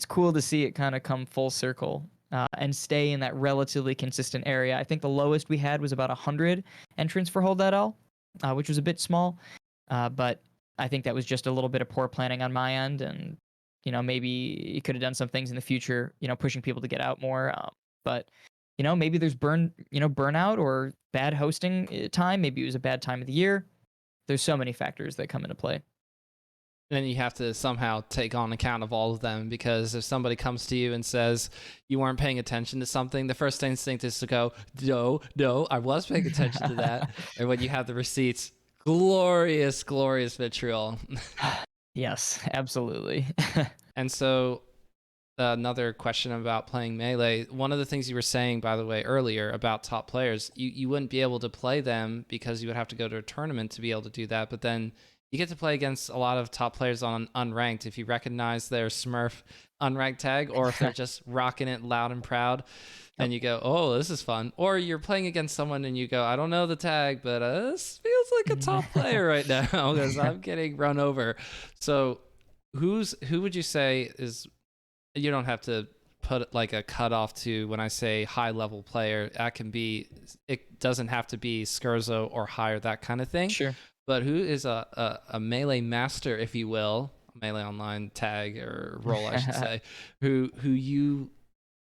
cool to see it kind of come full circle and stay in that relatively consistent area. I think the lowest we had was about 100 entrants for hold that L, which was a bit small. But I think that was just a little bit of poor planning on my end, and maybe you could have done some things in the future, pushing people to get out more. But maybe there's burnout or bad hosting time. Maybe it was a bad time of the year. There's so many factors that come into play. Then you have to somehow take on account of all of them, because if somebody comes to you and says you weren't paying attention to something, the first instinct is to go, no, I was paying attention to that. And when you have the receipts, glorious vitriol. Yes, absolutely. And so another question about playing Melee. One of the things you were saying, by the way, earlier about top players, you wouldn't be able to play them because you would have to go to a tournament to be able to do that. But then you get to play against a lot of top players on unranked if you recognize their Smurf unranked tag, or if they're just rocking it loud and proud. And you go, oh, this is fun. Or you're playing against someone and you go, I don't know the tag, but this feels like a top player right now because I'm getting run over. So who would you say is, you don't have to put like a cutoff to when I say high level player. That can be, it doesn't have to be Scherzo or higher, that kind of thing. Sure. But who is a Melee master, if you will, Melee Online tag or role, I should say, who you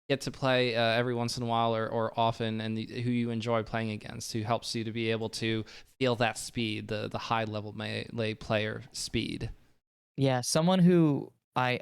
get to play every once in a while or often, and who you enjoy playing against, who helps you to be able to feel that speed, the high level Melee player speed? Yeah, someone who I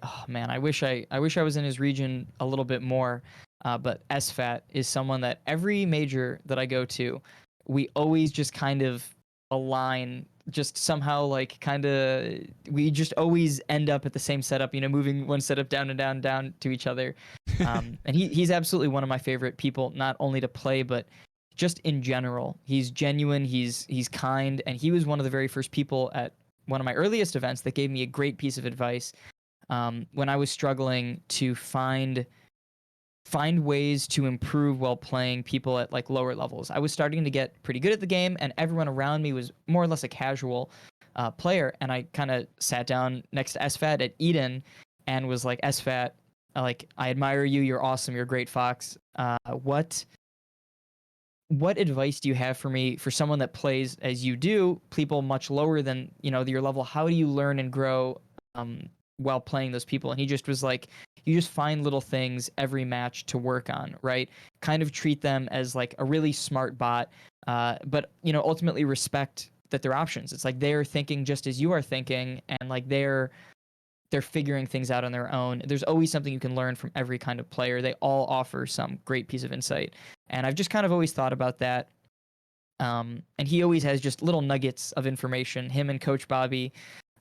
wish I was in his region a little bit more. But SFAT is someone that every major that I go to, we always just kind of align, just somehow like kind of, we just always end up at the same setup, moving one setup down and down to each other. And he's absolutely one of my favorite people, not only to play, but just in general. He's genuine, he's kind, and he was one of the very first people at one of my earliest events that gave me a great piece of advice when I was struggling to find ways to improve while playing people at like lower levels. I was starting to get pretty good at the game, and everyone around me was more or less a casual player. And I kind of sat down next to SFAT at Eden and was like, SFAT, like, I admire you. You're awesome. You're a great Fox. What advice do you have for me, for someone that plays as you do, people much lower than your level? How do you learn and grow while playing those people? And he just was like, you just find little things every match to work on, right? Kind of treat them as like a really smart bot, but ultimately respect that they're options. It's like they're thinking just as you are thinking, and like they're figuring things out on their own. There's always something you can learn from every kind of player. They all offer some great piece of insight, and I've just kind of always thought about that. And he always has just little nuggets of information. Him and Coach Bobby,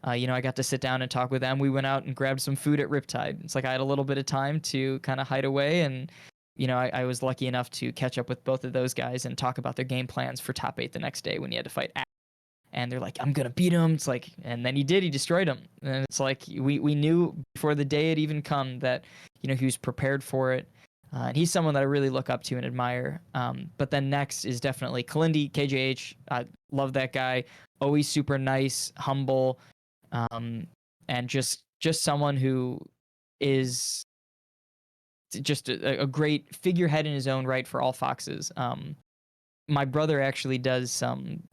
I got to sit down and talk with them. We went out and grabbed some food at Riptide. It's like I had a little bit of time to kind of hide away, and I was lucky enough to catch up with both of those guys and talk about their game plans for top 8 the next day when he had to fight. And they're like, I'm gonna beat him. It's like, and then he did. He destroyed him. And it's like we knew before the day had even come that he was prepared for it. And he's someone that I really look up to and admire. But then next is definitely Kalindi, KJH. I love that guy. Always super nice, humble, and just someone who is just a great figurehead in his own right for all Foxes. My brother actually does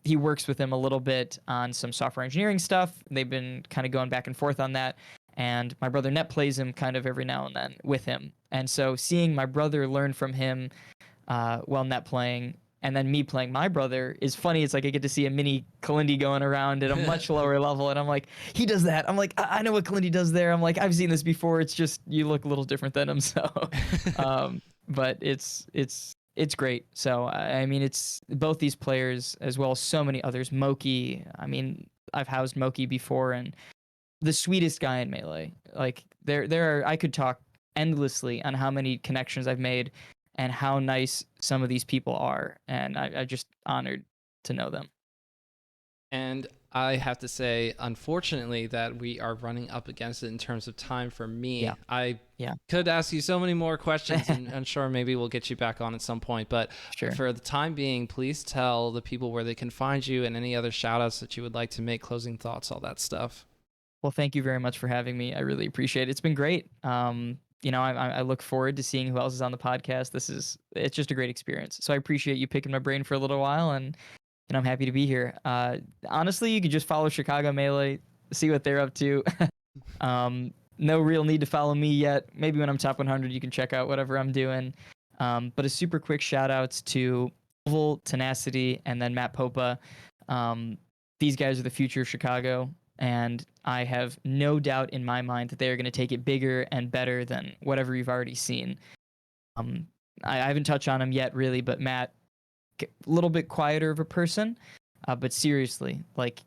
he works with him a little bit on some software engineering stuff. They've been kind of going back and forth on that. and my brother Net plays him kind of every now and then with him. And so seeing my brother learn from him while Net playing, and then me playing my brother is funny. It's like I get to see a mini Kalindi going around at a much lower level, and I'm like, he does that. I'm like, I know what Kalindi does there. I'm like, I've seen this before. It's just you look a little different than him. So, but it's great. So I mean, it's both these players as well as so many others. Moki. I mean, I've housed Moki before, and the sweetest guy in Melee. Like there are, I could talk endlessly on how many connections I've made and how nice some of these people are, and I just honored to know them. And I have to say, unfortunately, that we are running up against it in terms of time for me. Yeah. I Yeah. could ask you so many more questions, and I'm sure maybe we'll get you back on at some point. But Sure. for the time being, please tell the people where they can find you and any other shout outs that you would like to make, closing thoughts, all that stuff. Well, thank you very much for having me. I really appreciate it. It's been great. You know, I look forward to seeing who else is on the podcast. It's just a great experience. So I appreciate you picking my brain for a little while, and I'm happy to be here. Honestly, you could just follow Chicago Melee, see what they're up to. No real need to follow me yet. Maybe when I'm top 100, you can check out whatever I'm doing. But a super quick shout outs to Oval, Tenacity, and then Matt Popa. These guys are the future of Chicago, and I have no doubt in my mind that they are going to take it bigger and better than whatever you've already seen. I haven't touched on him yet, really, but Matt, a little bit quieter of a person, but seriously, like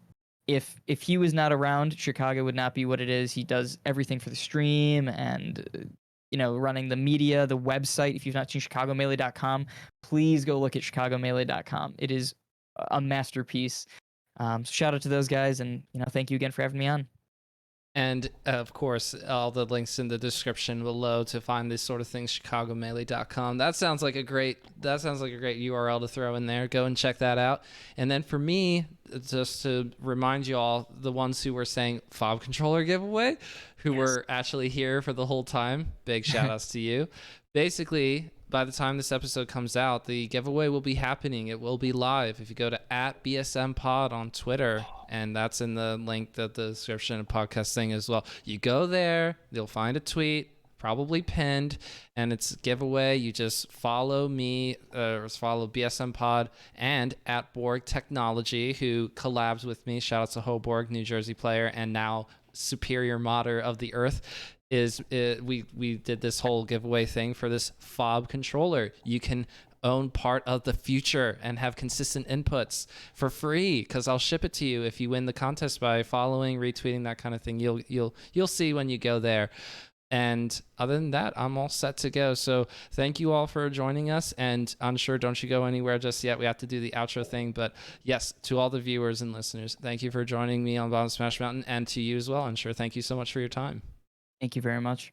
if he was not around, Chicago would not be what it is. He does everything for the stream and running the media, the website. If you've not seen chicagomelee.com, please go look at chicagomelee.com. It is a masterpiece. So shout out to those guys, and thank you again for having me on. And of course, all the links in the description below to find this sort of things, chicagomelee.com. That sounds like a great URL to throw in there. Go and check that out. And then for me, just to remind you all, the ones who were saying FOB controller giveaway, who were actually here for the whole time, big shout outs to you. Basically, by the time this episode comes out, the giveaway will be happening. It will be live. If you go to @BSMPod on Twitter, and that's in the link, the description of podcast thing as well. You go there, you'll find a tweet, probably pinned, and it's a giveaway. You just follow me, or follow BSMPod and @Borg Technology, who collabs with me. Shout out to Hoborg, New Jersey player, and now superior modder of the earth. We did this whole giveaway thing for this FOB controller. You can own part of the future and have consistent inputs for free, because I'll ship it to you if you win the contest by following, retweeting, that kind of thing. You'll see when you go there. And other than that, I'm all set to go. So thank you all for joining us. And Unsure, don't you go anywhere just yet. We have to do the outro thing. But yes, to all the viewers and listeners, thank you for joining me on Bottom Smash Mountain, and to you as well, Unsure. Thank you so much for your time. Thank you very much.